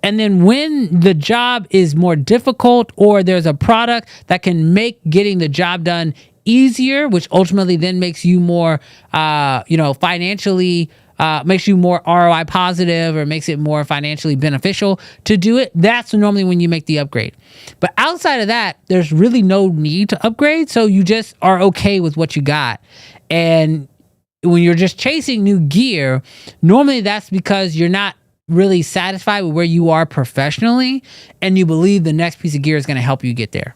S1: And then when the job is more difficult, or there's a product that can make getting the job done easier, which ultimately then makes you more, financially, makes you more ROI positive, or makes it more financially beneficial to do it, that's normally when you make the upgrade. But outside of that, there's really no need to upgrade. So you just are okay with what you got. And when you're just chasing new gear, normally that's because you're not really satisfied with where you are professionally, and you believe the next piece of gear is going to help you get there.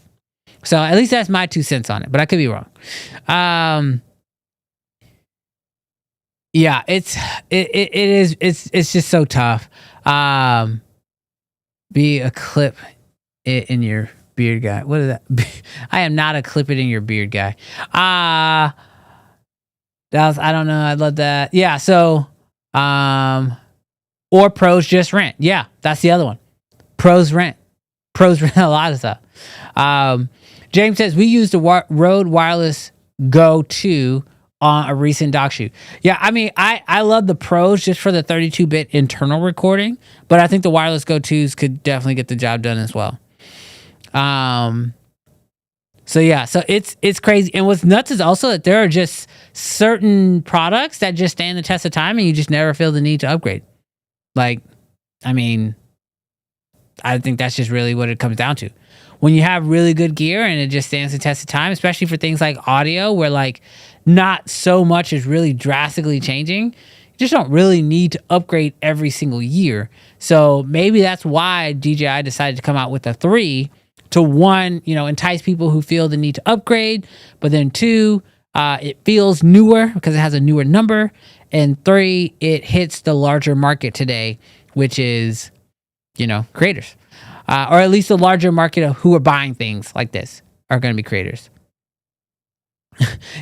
S1: So at least that's my 2 cents on it, but I could be wrong. Yeah, it's just so tough. Be a clip it in your beard guy. What is that? I am not a clip it in your beard guy. I don't know. I love that. Yeah. So, or pros just rent. Yeah, that's the other one. Pros rent a lot of stuff. James says we used the Rode Wireless Go 2 on a recent doc shoot. Yeah, I mean, I love the pros just for the 32-bit internal recording, but I think the wireless Go 2s could definitely get the job done as well. So it's crazy. And what's nuts is also that there are just certain products that just stand the test of time, and you just never feel the need to upgrade. Like, I mean, I think that's just really what it comes down to. When you have really good gear and it just stands the test of time, especially for things like audio, where like not so much is really drastically changing, you just don't really need to upgrade every single year. So maybe that's why DJI decided to come out with a 3 to, one, entice people who feel the need to upgrade, but then 2, it feels newer because it has a newer number, and 3, it hits the larger market today, which is, creators. Or at least the larger market of who are buying things like this are going to be creators.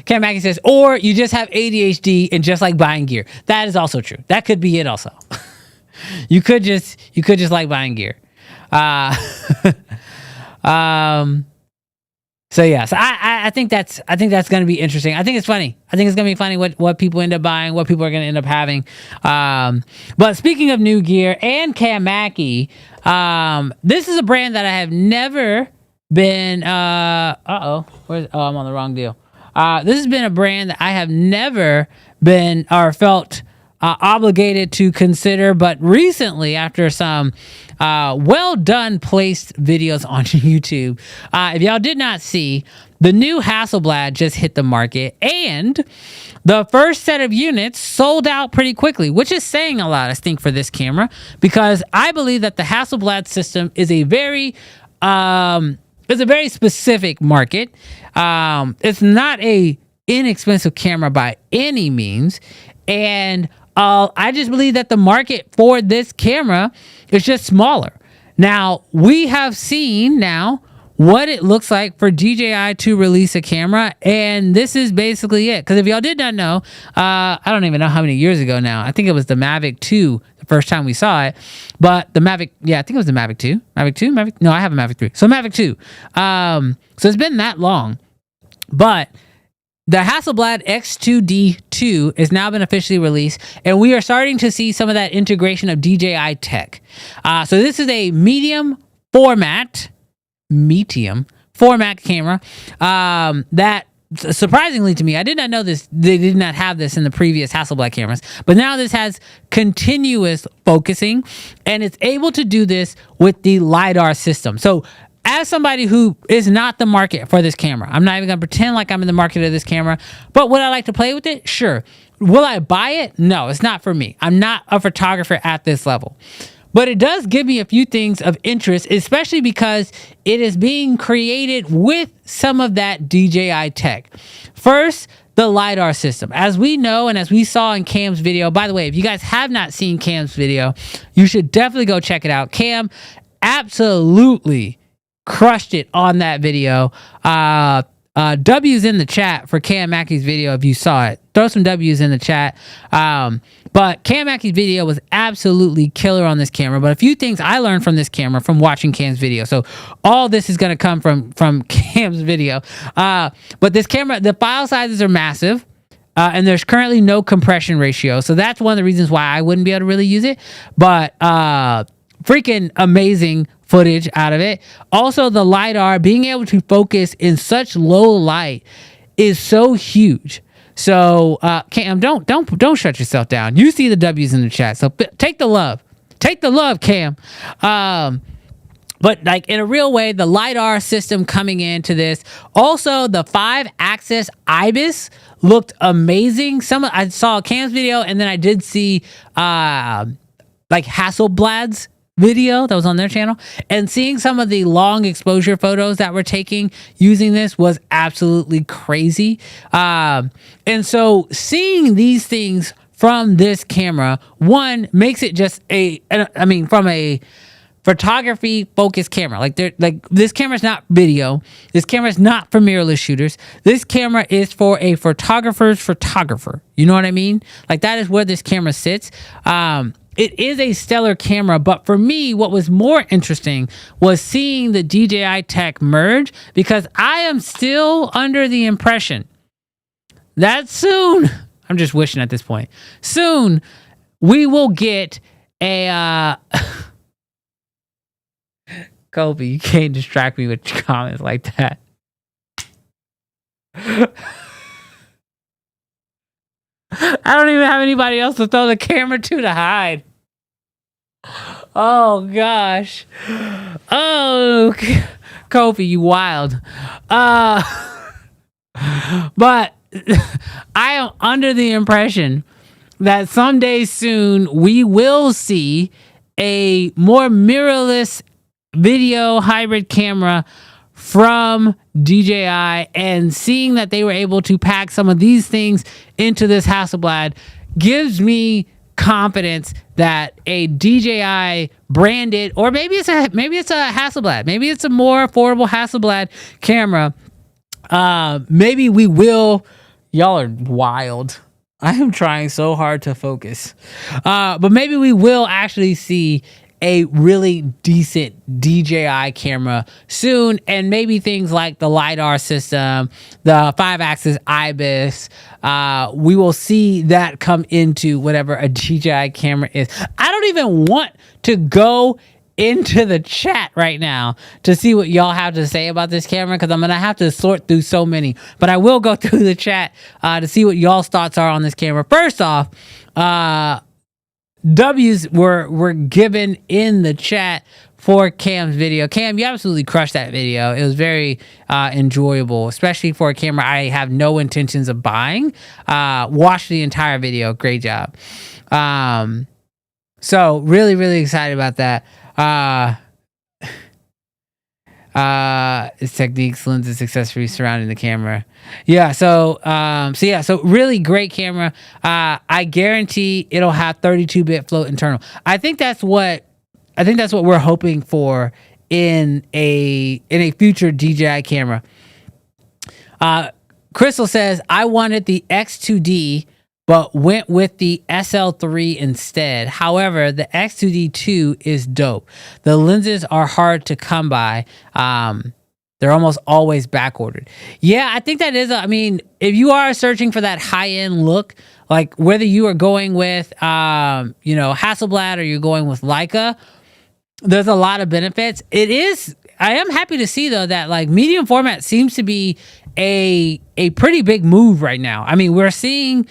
S1: Ken Mackey says, or you just have ADHD and just like buying gear. That is also true. That could be it also. you could just like buying gear. So I think that's going to be interesting. I think it's funny. I think it's going to be funny what people end up buying, what people are going to end up having. But speaking of new gear and Cam Mackey, this is a brand that I have never been. I'm on the wrong deal. This has been a brand that I have never been or felt obligated to consider, but recently, after some well done placed videos on YouTube, if y'all did not see, the new Hasselblad just hit the market, and the first set of units sold out pretty quickly, which is saying a lot, I think, for this camera, because I believe that the Hasselblad system is a very specific market. It's not a inexpensive camera by any means, and I just believe that the market for this camera is just smaller. Now, we have seen now what it looks like for DJI to release a camera, and this is basically it. Because if y'all did not know, I don't even know how many years ago now. I think it was the Mavic 2 the first time we saw it. But the Mavic, I think it was the Mavic 2. No, I have a Mavic 3. So Mavic 2. So it's been that long. But the Hasselblad X2D2 has now been officially released, and we are starting to see some of that integration of DJI tech. So this is a medium format camera that, surprisingly to me, I did not know this. They did not have this in the previous Hasselblad cameras, but now this has continuous focusing, and it's able to do this with the LiDAR system. So as somebody who is not the market for this camera, I'm not even going to pretend like I'm in the market of this camera, but would I like to play with it? Sure. will I buy it? No, it's not for me. I'm not a photographer at this level. But it does give me a few things of interest, especially because it is being created with some of that DJI tech. First, the LiDAR system. As we know and as we saw in Cam's video, by the way, if you guys have not seen Cam's video, you should definitely go check it out. Cam absolutely crushed it on that video. W's in the chat for Cam Mackey's video if you saw it. Throw some W's in the chat. But Cam Mackey's video was absolutely killer on this camera. But a few things I learned from this camera from watching Cam's video. So all this is going to come from Cam's video. But this camera, the file sizes are massive. And there's currently no compression ratio. So that's one of the reasons why I wouldn't be able to really use it. But freaking amazing footage out of it. Also, the LiDAR, being able to focus in such low light is so huge. So, Cam, don't shut yourself down. You see the W's in the chat. So take the love. Take the love, Cam. But like in a real way, the LiDAR system coming into this. Also, the 5-axis IBIS looked amazing. I saw Cam's video, and then I did see like Hasselblad's video that was on their channel, and seeing some of the long exposure photos that we're taking using this was absolutely crazy. And so seeing these things from this camera, one, makes it just from a photography focused camera. Like this camera's not video. This camera's not for mirrorless shooters. This camera is for a photographer's photographer. You know what I mean? Like that is where this camera sits. It is a stellar camera, but for me, what was more interesting was seeing the DJI tech merge, because I am still under the impression that soon, I'm just wishing at this point, soon we will get a, Kobe, you can't distract me with comments like that. I don't even have anybody else to throw the camera to hide. Oh gosh. Oh, Kofi, you wild. But I am under the impression that someday soon we will see a more mirrorless video hybrid camera from DJI, and seeing that they were able to pack some of these things into this Hasselblad gives me confidence that a DJI branded, or maybe it's a Hasselblad, maybe it's a more affordable Hasselblad camera. Maybe we will. Y'all are wild. I am trying so hard to focus. But maybe we will actually see a really decent DJI camera soon, and maybe things like the LiDAR system, the 5-axis IBIS, we will see that come into whatever a DJI camera is. I don't even want to go into the chat right now to see what y'all have to say about this camera, because I'm gonna have to sort through so many, but I will go through the chat to see what y'all's thoughts are on this camera. First off, W's were given in the chat for Cam's video. Cam, you absolutely crushed that video. It was very enjoyable, especially for a camera I have no intentions of buying. Watch the entire video. Great job. So really, really excited about that. Its techniques, lenses, accessories surrounding the camera. So really great camera. I guarantee it'll have 32-bit float internal. I think that's what we're hoping for in a future DJI camera. Crystal says, I wanted the X2D but went with the SL3 instead. However, the X2D2 is dope. The lenses are hard to come by. They're almost always back ordered. Yeah, I think that is, if you are searching for that high-end look, like whether you are going with, Hasselblad or you're going with Leica, there's a lot of benefits. I am happy to see though that like medium format seems to be a pretty big move right now. We're seeing,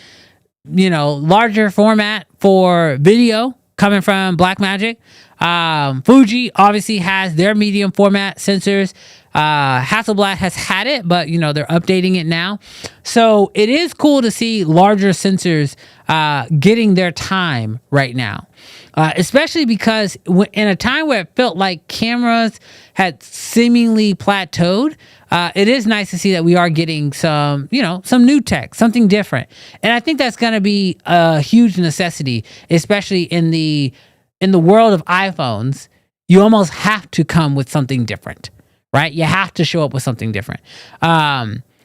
S1: larger format for video coming from Blackmagic. Fuji obviously has their medium format sensors. Hasselblad has had it, but you know, they're updating it now. So it is cool to see larger sensors getting their time right now. Especially because in a time where it felt like cameras had seemingly plateaued, it is nice to see that we are getting some new tech, something different. And I think that's going to be a huge necessity, especially in the world of iPhones. You almost have to come with something different, right? You have to show up with something different.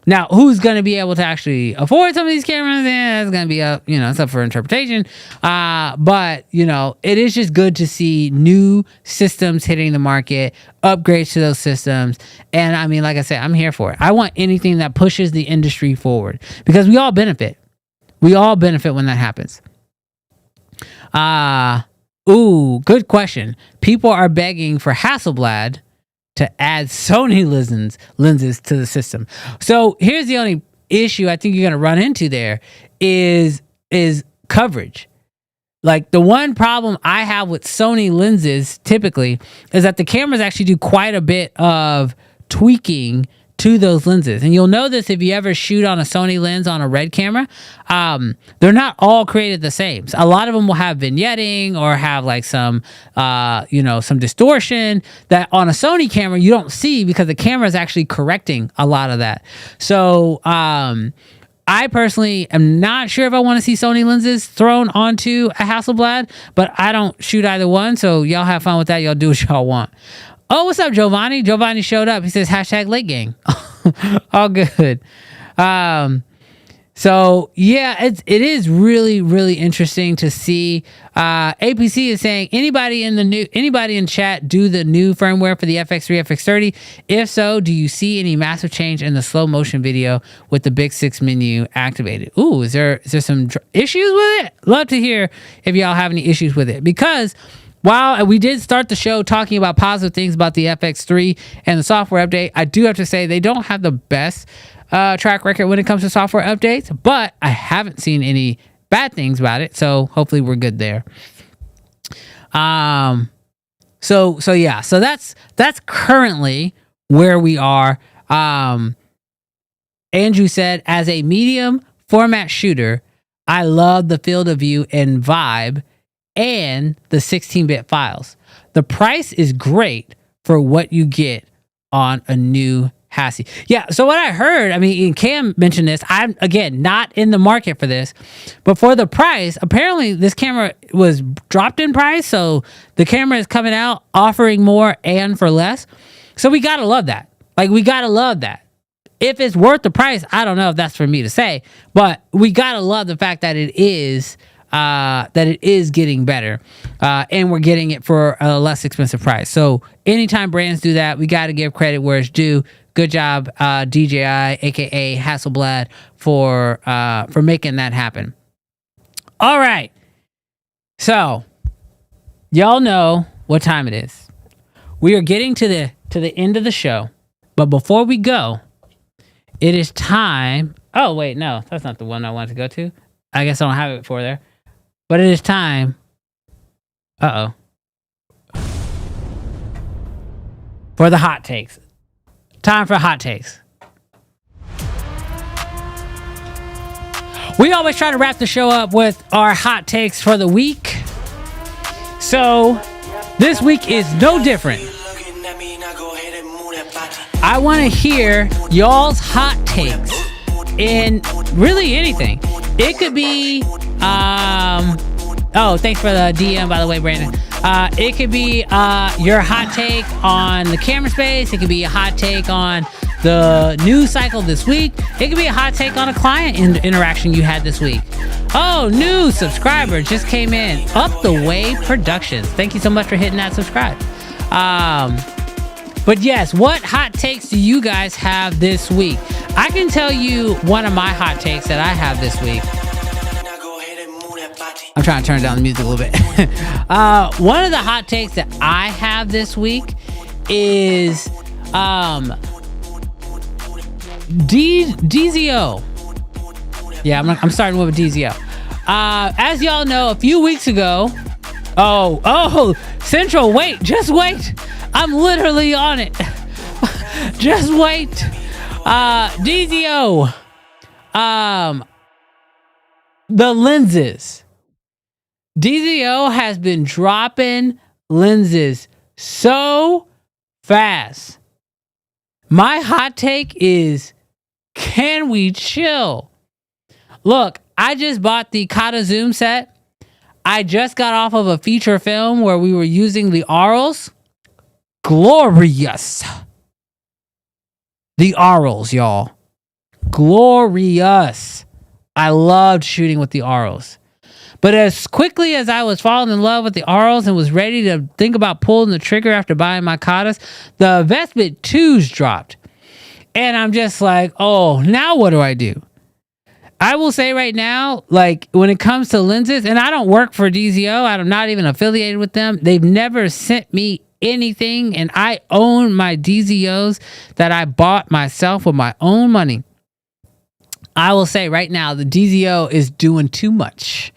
S1: Now, who's going to be able to actually afford some of these cameras? It's going to be it's up for interpretation. But it is just good to see new systems hitting the market, upgrades to those systems. And I mean, like I said, I'm here for it. I want anything that pushes the industry forward because we all benefit. We all benefit when that happens. Good question. People are begging for Hasselblad to add Sony lenses to the system. So here's the only issue I think you're going to run into there is coverage. Like the one problem I have with Sony lenses typically is that the cameras actually do quite a bit of tweaking to those lenses. And you'll know this if you ever shoot on a Sony lens on a red camera. They're not all created the same. So a lot of them will have vignetting or have like some distortion that on a Sony camera you don't see because the camera is actually correcting a lot of that. So I personally am not sure if I want to see Sony lenses thrown onto a Hasselblad, but I don't shoot either one. So y'all have fun with that. Y'all do what y'all want. Oh, what's up, Giovanni? Giovanni showed up. He says, #late gang. All good. So yeah, it is really, really interesting to see. APC is saying anybody in chat do the new firmware for the FX3, FX30. If so, do you see any massive change in the slow motion video with the big 6 menu activated? Ooh, is there some issues with it? Love to hear if y'all have any issues with it, because while we did start the show talking about positive things about the FX3 and the software update, I do have to say they don't have the best track record when it comes to software updates, but I haven't seen any bad things about it, so hopefully we're good there. So that's currently where we are. Andrew said, as a medium format shooter, I love the field of view and vibe and the 16-bit files. The price is great for what you get on a new Hassie. Yeah, so what I heard, I mean, Cam mentioned this. I'm, again, not in the market for this, but for the price, apparently this camera was dropped in price, so the camera is coming out offering more and for less. So we gotta love that. Like, we gotta love that. If it's worth the price, I don't know if that's for me to say, but we gotta love the fact that it is getting better, and we're getting it for a less expensive price. So anytime brands do that, we got to give credit where it's due. Good job, DJI, aka Hasselblad, for making that happen. All right, so y'all know what time it is. We are getting to the end of the show, but before we go, it is time. Oh wait, no, that's not the one I wanted to go to. I guess I don't have it for there. But it is time. For the hot takes. Time for hot takes. We always try to wrap the show up with our hot takes for the week. So this week is no different. I want to hear y'all's hot takes in really anything. It could be thanks for the DM, by the way, Brandon. It could be your hot take on the camera space. It could be a hot take on the news cycle this week. It could be a hot take on a client interaction you had this week. Oh, new subscriber just came in. Up the Way Productions. Thank you so much for hitting that subscribe. But yes, what hot takes do you guys have this week? I can tell you one of my hot takes that I have this week. I'm trying to turn down the music a little bit. One of the hot takes that I have this week is DZO. Yeah, I'm starting with DZO. As y'all know, a few weeks ago, Oh, Central, wait, just wait. I'm literally on it. Just wait. DZO. The lenses. DZO has been dropping lenses so fast. My hot take is, can we chill? Look, I just bought the Kata Zoom set. I just got off of a feature film where we were using the Arls. Glorious. The Arls, y'all. Glorious. I loved shooting with the Arls. But as quickly as I was falling in love with the Arls and was ready to think about pulling the trigger after buying my Katas, the Vespit 2s dropped. And I'm just like, oh, now what do I do? I will say right now, like when it comes to lenses, and I don't work for DZO, I'm not even affiliated with them. They've never sent me anything, and I own my DZOs that I bought myself with my own money. I will say right now, the DZO is doing too much.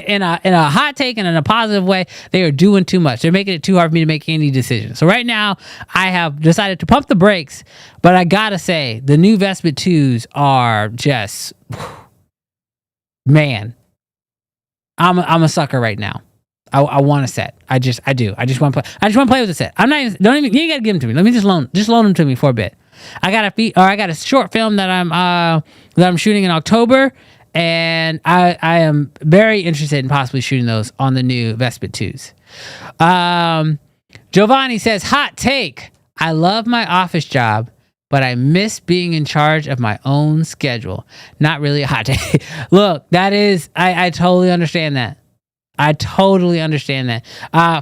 S1: In a hot take and in a positive way, they are doing too much. They're making it too hard for me to make any decision. So right now, I have decided to pump the brakes, but I gotta say, the new Vespit 2s are just, man, I'm a sucker right now. I want a set. I do. I just want to play. I just want to play with the set. I'm not even. Don't even. You gotta give them to me. Let me just loan them to me for a bit. I got a short film that I'm shooting in October, and I am very interested in possibly shooting those on the new Vespit 2s. Giovanni says, hot take. I love my office job, but I miss being in charge of my own schedule. Not really a hot take. Look, that is, I totally understand that. I totally understand that.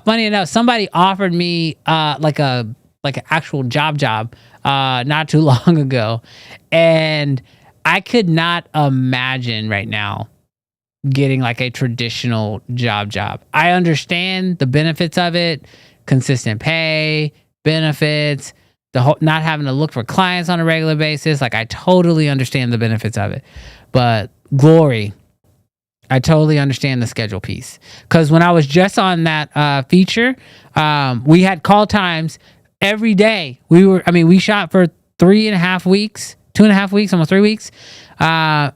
S1: Funny enough, somebody offered me like an actual job not too long ago, and I could not imagine right now getting like a traditional job. I understand the benefits of it, consistent pay, benefits, the whole not having to look for clients on a regular basis. Like I totally understand the benefits of it, but glory. I totally understand the schedule piece. Because when I was just on that feature, we had call times every day. We shot for 2.5 weeks, almost 3 weeks,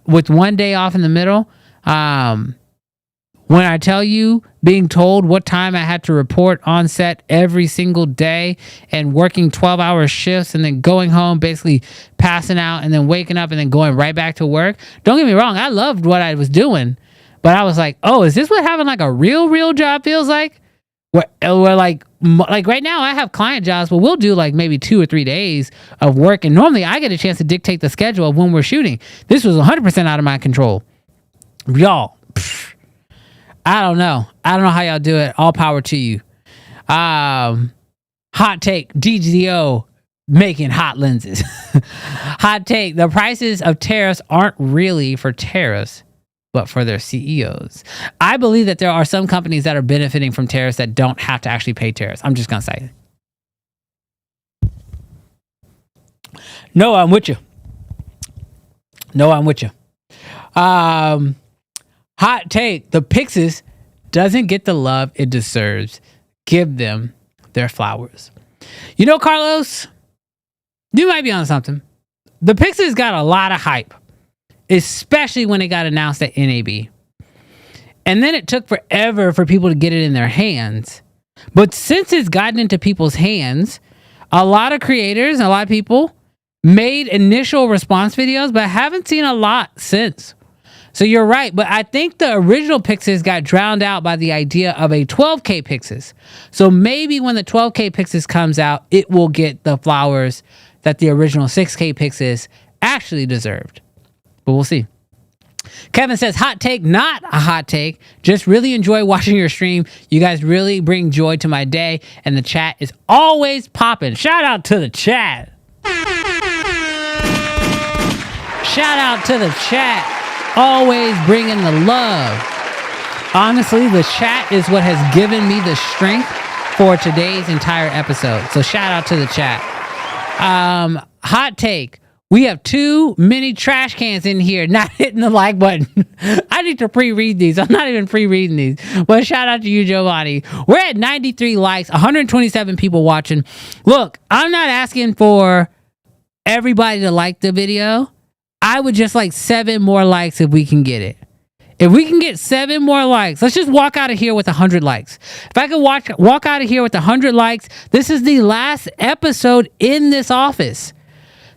S1: with 1 day off in the middle. When I tell you, being told what time I had to report on set every single day and working 12-hour shifts and then going home, basically passing out and then waking up and then going right back to work. Don't get me wrong. I loved what I was doing. But I was like, oh, is this what having like a real job feels like? Where like right now I have client jobs, but we'll do like maybe 2 or 3 days of work. And normally I get a chance to dictate the schedule of when we're shooting. This was 100% out of my control. Y'all, I don't know how y'all do it. All power to you. Hot take, DZO making hot lenses. Hot take, the prices of tariffs aren't really for tariffs, but for their CEOs. I believe that there are some companies that are benefiting from tariffs that don't have to actually pay tariffs. I'm just going to say it. No, I'm with you. Hot take, the Pixis doesn't get the love it deserves. Give them their flowers. You know, Carlos, you might be on something. The Pixis got a lot of hype, especially when it got announced at NAB. And then it took forever for people to get it in their hands. But since it's gotten into people's hands, a lot of creators, a lot of people made initial response videos, but haven't seen a lot since. So you're right, but I think the original Pixis got drowned out by the idea of a 12K Pixis. So maybe when the 12K Pixis comes out, it will get the flowers that the original 6K Pixis actually deserved. But we'll see. Kevin says, hot take, not a hot take. Just really enjoy watching your stream. You guys really bring joy to my day, and the chat is always popping. Shout out to the chat. Shout out to the chat. Always bringing the love. Honestly, the chat is what has given me the strength for today's entire episode. So shout out to the chat. Hot take. We have too many trash cans in here not hitting the like button. I need to pre-read these. I'm not even pre-reading these. But shout out to you, Giovanni. We're at 93 likes, 127 people watching. Look, I'm not asking for everybody to like the video. I would just like 7 more likes if we can get it. If we can get 7 more likes, let's just walk out of here with 100 likes. If I could walk out of here with 100 likes, this is the last episode in this office.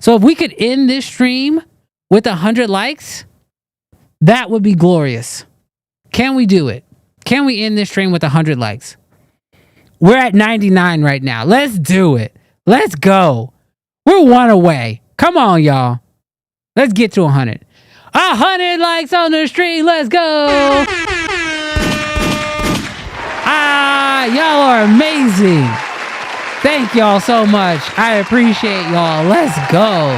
S1: So if we could end this stream with 100 likes, that would be glorious. Can we do it? Can we end this stream with 100 likes? We're at 99 right now. Let's do it. Let's go. We're 1 away. Come on, y'all. Let's get to 100. 100 likes on the stream. Let's go. Y'all are amazing. Thank y'all so much. I appreciate y'all. Let's go.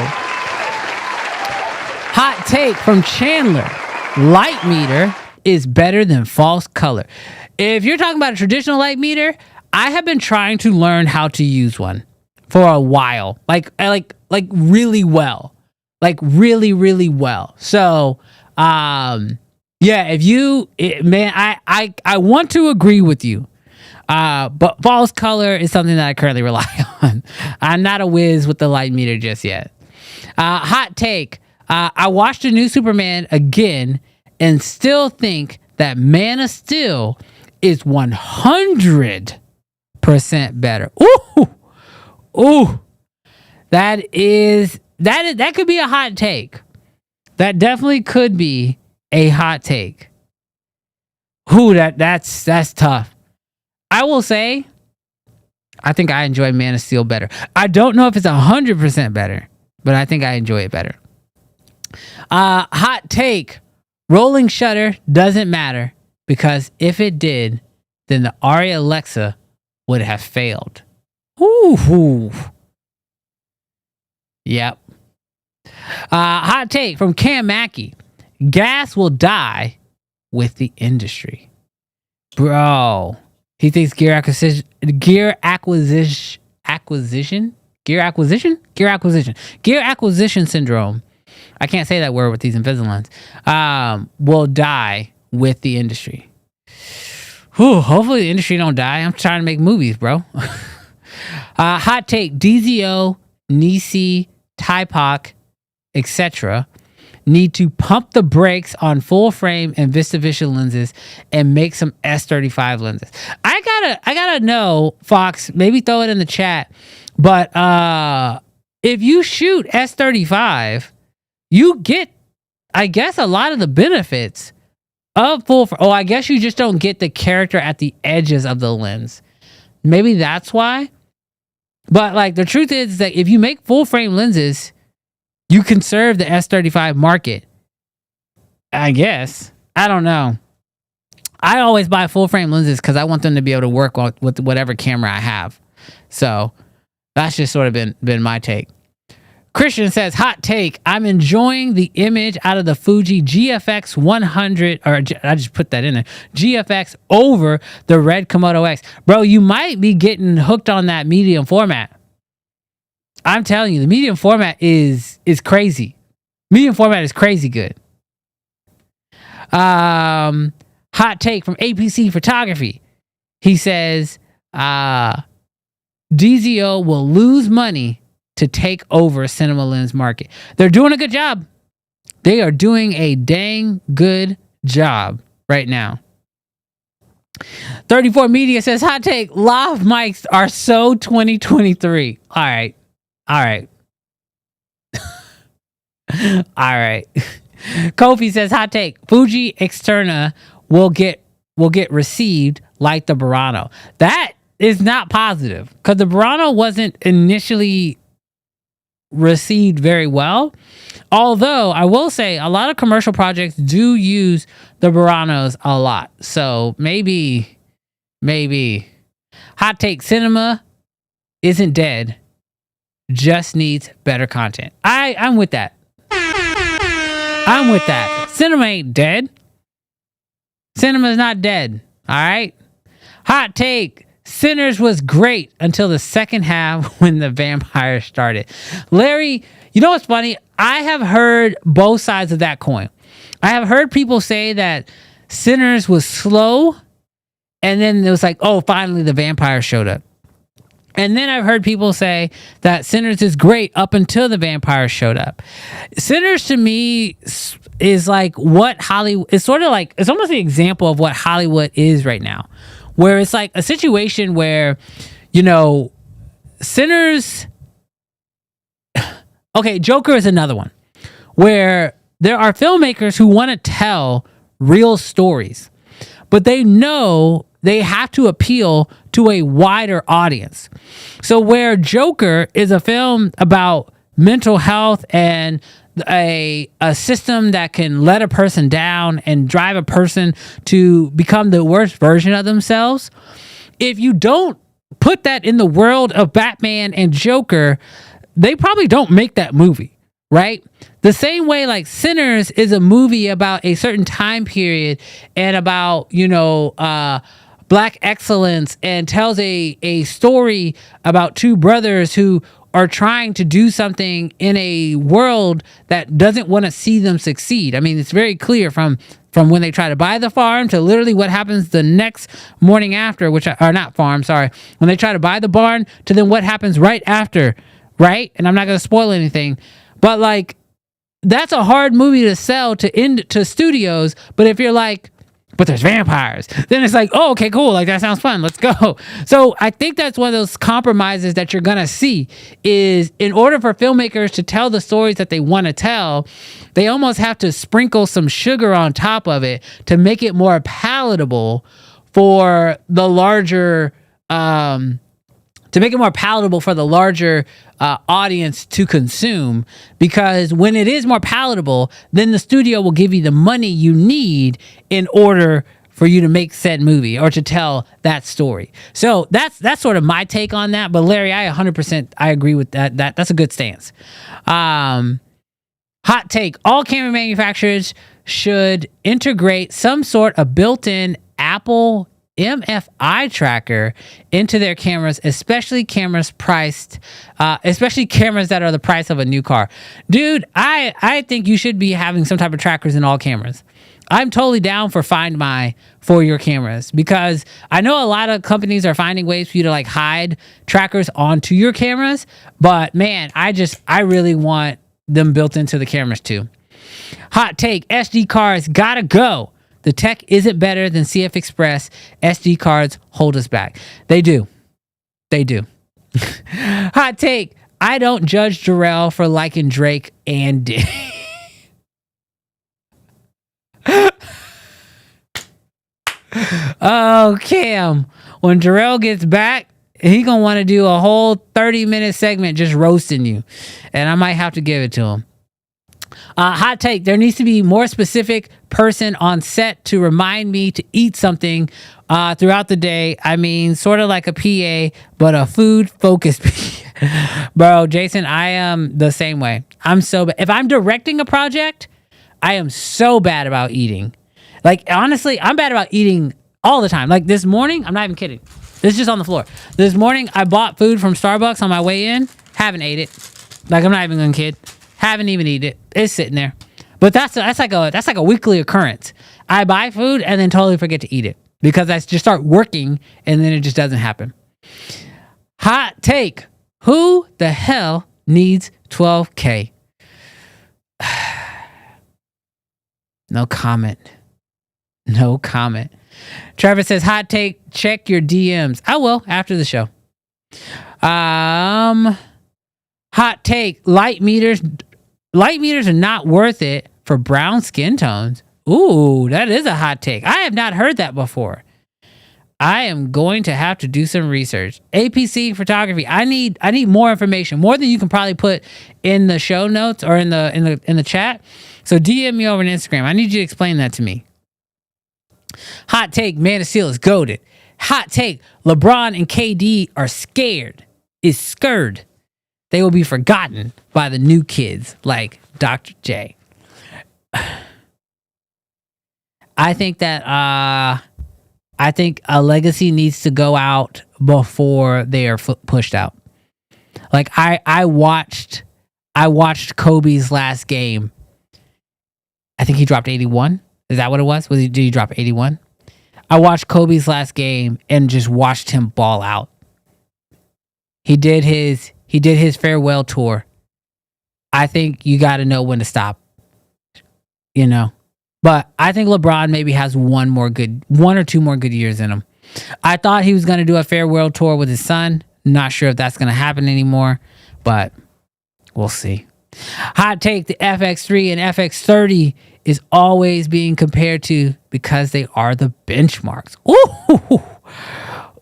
S1: Hot take from Chandler. Light meter is better than false color. If you're talking about a traditional light meter, I have been trying to learn how to use one for a while. Like really well. Like really, really well. So, yeah, I want to agree with you. But false color is something that I currently rely on. I'm not a whiz with the light meter just yet. Hot take. I watched the new Superman again and still think that Man of Steel is 100% better. Ooh. That could be a hot take. That definitely could be a hot take. That's tough. I will say, I think I enjoy Man of Steel better. I don't know if it's 100% better, but I think I enjoy it better. Hot take. Rolling shutter doesn't matter because if it did, then the Arri Alexa would have failed. Ooh. Yep. Hot take from Cam Mackey. Gas will die with the industry. Bro. He thinks gear acquisition syndrome. I can't say that word with these Invisaligns. Will die with the industry. Hopefully the industry don't die. I'm trying to make movies, bro. Hot take. DZO, Nisi, Typoc, etc. need to pump the brakes on full frame and VistaVision lenses and make some S35 lenses. I gotta know, Fox, maybe throw it in the chat, but if you shoot S35, you get, I guess, a lot of the benefits of full frame. Oh, I guess you just don't get the character at the edges of the lens. Maybe that's why. But like the truth is that if you make full frame lenses, you can serve the S35 market. I guess. I don't know. I always buy full frame lenses because I want them to be able to work with whatever camera I have. So that's just sort of been my take. Christian says, hot take. I'm enjoying the image out of the Fuji GFX 100, or I just put that in there, GFX over the Red Komodo X. Bro, you might be getting hooked on that medium format. I'm telling you, the medium format is crazy. Medium format is crazy good. Hot take from APC Photography. He says, DZO will lose money to take over cinema lens market. They're doing a good job. They are doing a dang good job right now. 34 Media says, hot take, lav mics are so 2023. All right. Kofi says, hot take, Fuji Externa will get received like the Burano. That is not positive because the Burano wasn't initially received very well. Although I will say a lot of commercial projects do use the Buranos a lot. So maybe. Hot take, cinema isn't dead. Just needs better content. I'm with that. Cinema ain't dead. Cinema's not dead. All right. Hot take. Sinners was great until the second half when the vampires started. Larry, you know what's funny? I have heard both sides of that coin. I have heard people say that Sinners was slow, and then it was like, oh, finally the vampire showed up. And then I've heard people say that Sinners is great up until the vampires showed up. Sinners to me is like what Hollywood, it's sort of like, it's almost an example of what Hollywood is right now, where it's like a situation where, you know, Sinners, okay, Joker is another one, where there are filmmakers who want to tell real stories, but they know they have to appeal to a wider audience. So where Joker is a film about mental health and a system that can let a person down and drive a person to become the worst version of themselves, if you don't put that in the world of Batman and Joker, they probably don't make that movie, right? The same way like Sinners is a movie about a certain time period and about, you know, Black excellence, and tells a story about two brothers who are trying to do something in a world that doesn't want to see them succeed. I mean, it's very clear from when they try to buy the farm to literally what happens the next morning after, when they try to buy the barn to then what happens right after, right? And I'm not going to spoil anything, but like, that's a hard movie to sell to studios. But if you're like, but there's vampires, then it's like, oh, okay, cool. Like, that sounds fun. Let's go. So I think that's one of those compromises that you're going to see is in order for filmmakers to tell the stories that they want to tell, they almost have to sprinkle some sugar on top of it to make it more palatable for the larger, audience to consume, because when it is more palatable, then the studio will give you the money you need in order for you to make said movie or to tell that story. So that's sort of my take on that. But Larry, I 100% I agree with that. That's a good stance. Hot take: all camera manufacturers should integrate some sort of built-in Apple MFI tracker into their cameras, especially cameras that are the price of a new car. Dude, I think you should be having some type of trackers in all cameras. I'm totally down for Find My for your cameras, because I know a lot of companies are finding ways for you to like hide trackers onto your cameras, but man, I really want them built into the cameras too. Hot take: SD cards gotta go. The tech isn't better than CF Express. SD cards hold us back. They do. Hot take: I don't judge Jarrell for liking Drake and Dick. Oh, Cam. When Jarrell gets back, he gonna want to do a whole 30-minute segment just roasting you. And I might have to give it to him. Hot take: there needs to be more specific person on set to remind me to eat something throughout the day. I mean, sort of like a PA, but a food-focused PA. Bro, Jason, I am the same way. I'm so bad. If I'm directing a project, I am so bad about eating. Like, honestly, I'm bad about eating all the time. Like, this morning, I'm not even kidding. This is just on the floor. This morning, I bought food from Starbucks on my way in. Haven't ate it. Like, I'm not even gonna kid. Haven't even eaten it. It's sitting there. But that's like a weekly occurrence. I buy food and then totally forget to eat it because I just start working and then it just doesn't happen. Hot take: who the hell needs 12K? No comment. Trevor says, hot take: check your DMs. I will after the show. Hot take: light meters are not worth it for brown skin tones. Ooh, that is a hot take. I have not heard that before. I am going to have to do some research. APC photography. I need more information, more than you can probably put in the show notes or in the chat. So DM me over on Instagram. I need you to explain that to me. Hot take: Man of Steel is goated. Hot take: LeBron and KD are scared. They will be forgotten by the new kids like Dr. J. I think that I think a legacy needs to go out before they are pushed out. Like I watched Kobe's last game. I think he dropped 81. Is that what it was? Did he drop 81? I watched Kobe's last game and just watched him ball out. He did his farewell tour. I think you got to know when to stop. You know. But I think LeBron maybe has one or two more good years in him. I thought he was going to do a farewell tour with his son. Not sure if that's going to happen anymore, but we'll see. Hot take, the FX3 and FX30 is always being compared to because they are the benchmarks.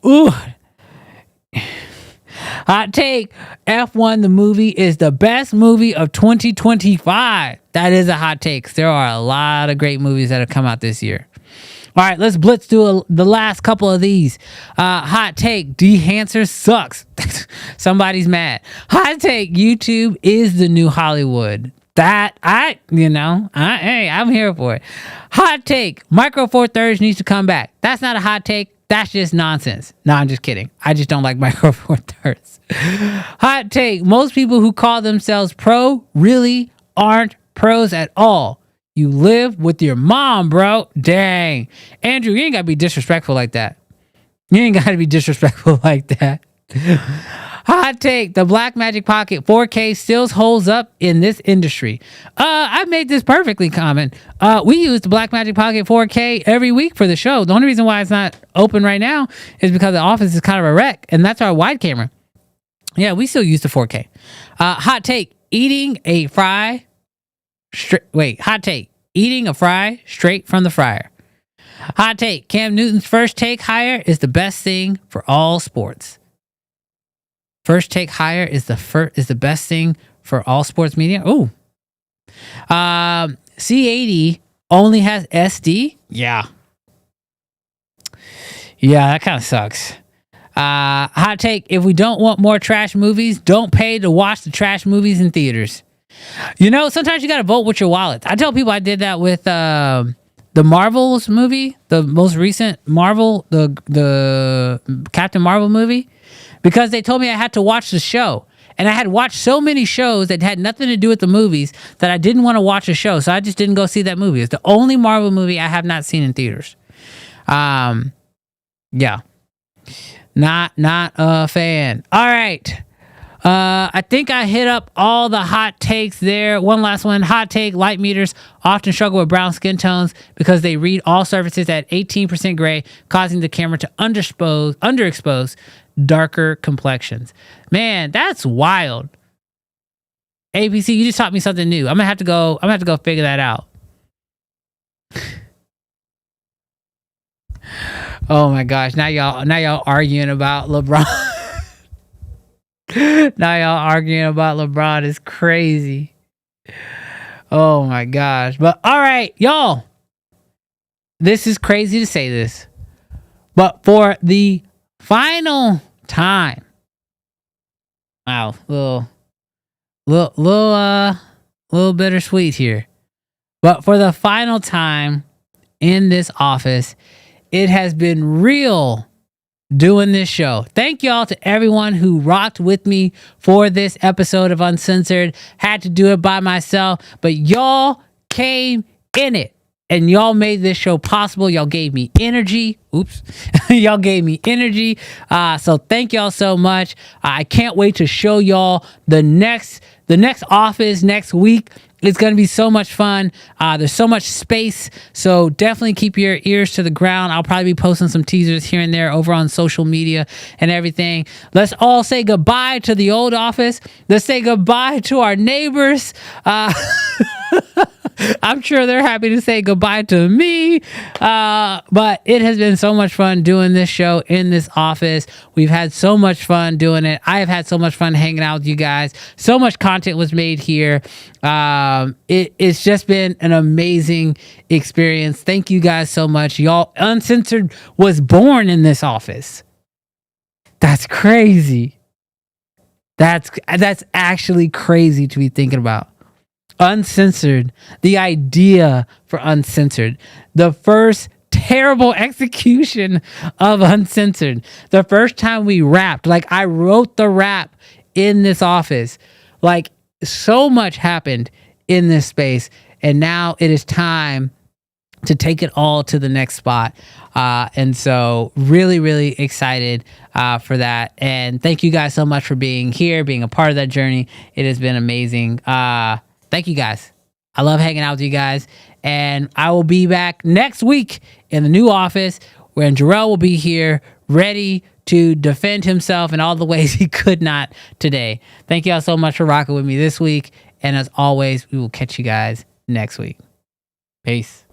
S1: Ooh. Hot take, F1 the movie is the best movie of 2025. That is a hot take. There are a lot of great movies that have come out this year. All right, let's blitz through the last couple of these. Hot take, Dehancer sucks. Somebody's mad. Hot take, YouTube is the new Hollywood. I'm here for it. Hot take, Micro Four Thirds needs to come back. That's not a hot take. That's just nonsense. No, I'm just kidding. I just don't like Micro Four Thirds. Hot take, most people who call themselves pro really aren't pros at all. You live with your mom, bro. Dang. Andrew, you ain't got to be disrespectful like that. Hot take, the Blackmagic Pocket 4K still holds up in this industry. I made this perfectly common. We use the Blackmagic Pocket 4K every week for the show. The only reason why it's not open right now is because the office is kind of a wreck, and that's our wide camera. Yeah, we still use the 4K. Hot take, eating a fry straight from the fryer. Hot take, Cam Newton's first take higher is the best thing for all sports. First take higher is the best thing for all sports media. Oh, C80 only has SD. Yeah, that kind of sucks. Hot take: if we don't want more trash movies, don't pay to watch the trash movies in theaters. You know, sometimes you got to vote with your wallet. I tell people I did that with the Marvels movie, the most recent Marvel, the Captain Marvel movie. Because they told me I had to watch the show. And I had watched so many shows that had nothing to do with the movies that I didn't want to watch a show. So I just didn't go see that movie. It's the only Marvel movie I have not seen in theaters. Yeah. Not a fan. All right. I think I hit up all the hot takes there. One last one. Hot take, light meters often struggle with brown skin tones because they read all surfaces at 18% gray, causing the camera to underexpose darker complexions. Man, that's wild. APC, you just taught me something new. I'm gonna have to go figure that out. Oh my gosh, now y'all arguing about LeBron. Now y'all arguing about LeBron is crazy. Oh my gosh. But all right, y'all. This is crazy to say this. But for the final time. Wow, little bittersweet here. But for the final time in this office, it has been real doing this show. Thank y'all to everyone who rocked with me for this episode of Uncensored. Had to do it by myself, but y'all came in it. And y'all made this show possible. Y'all gave me energy. Oops. Y'all gave me energy. So thank y'all so much. I can't wait to show y'all the next office next week. It's going to be so much fun. There's so much space. So definitely keep your ears to the ground. I'll probably be posting some teasers here and there over on social media and everything. Let's all say goodbye to the old office. Let's say goodbye to our neighbors. I'm sure they're happy to say goodbye to me. But it has been so much fun doing this show in this office. We've had so much fun doing it. I have had so much fun hanging out with you guys. So much content was made here. It's just been an amazing experience. Thank you guys so much. Y'all, Uncensored was born in this office. That's crazy. That's actually crazy to be thinking about. Uncensored, the idea for Uncensored, the first terrible execution of Uncensored. The first time we wrapped, like I wrote the wrap in this office. Like so much happened in this space, and now it is time to take it all to the next spot. And so really, really excited for that. And thank you guys so much for being here, being a part of that journey. It has been amazing. Thank you guys. I love hanging out with you guys. And I will be back next week in the new office where Jarrell will be here ready to defend himself in all the ways he could not today. Thank y'all so much for rocking with me this week. And as always, we will catch you guys next week. Peace.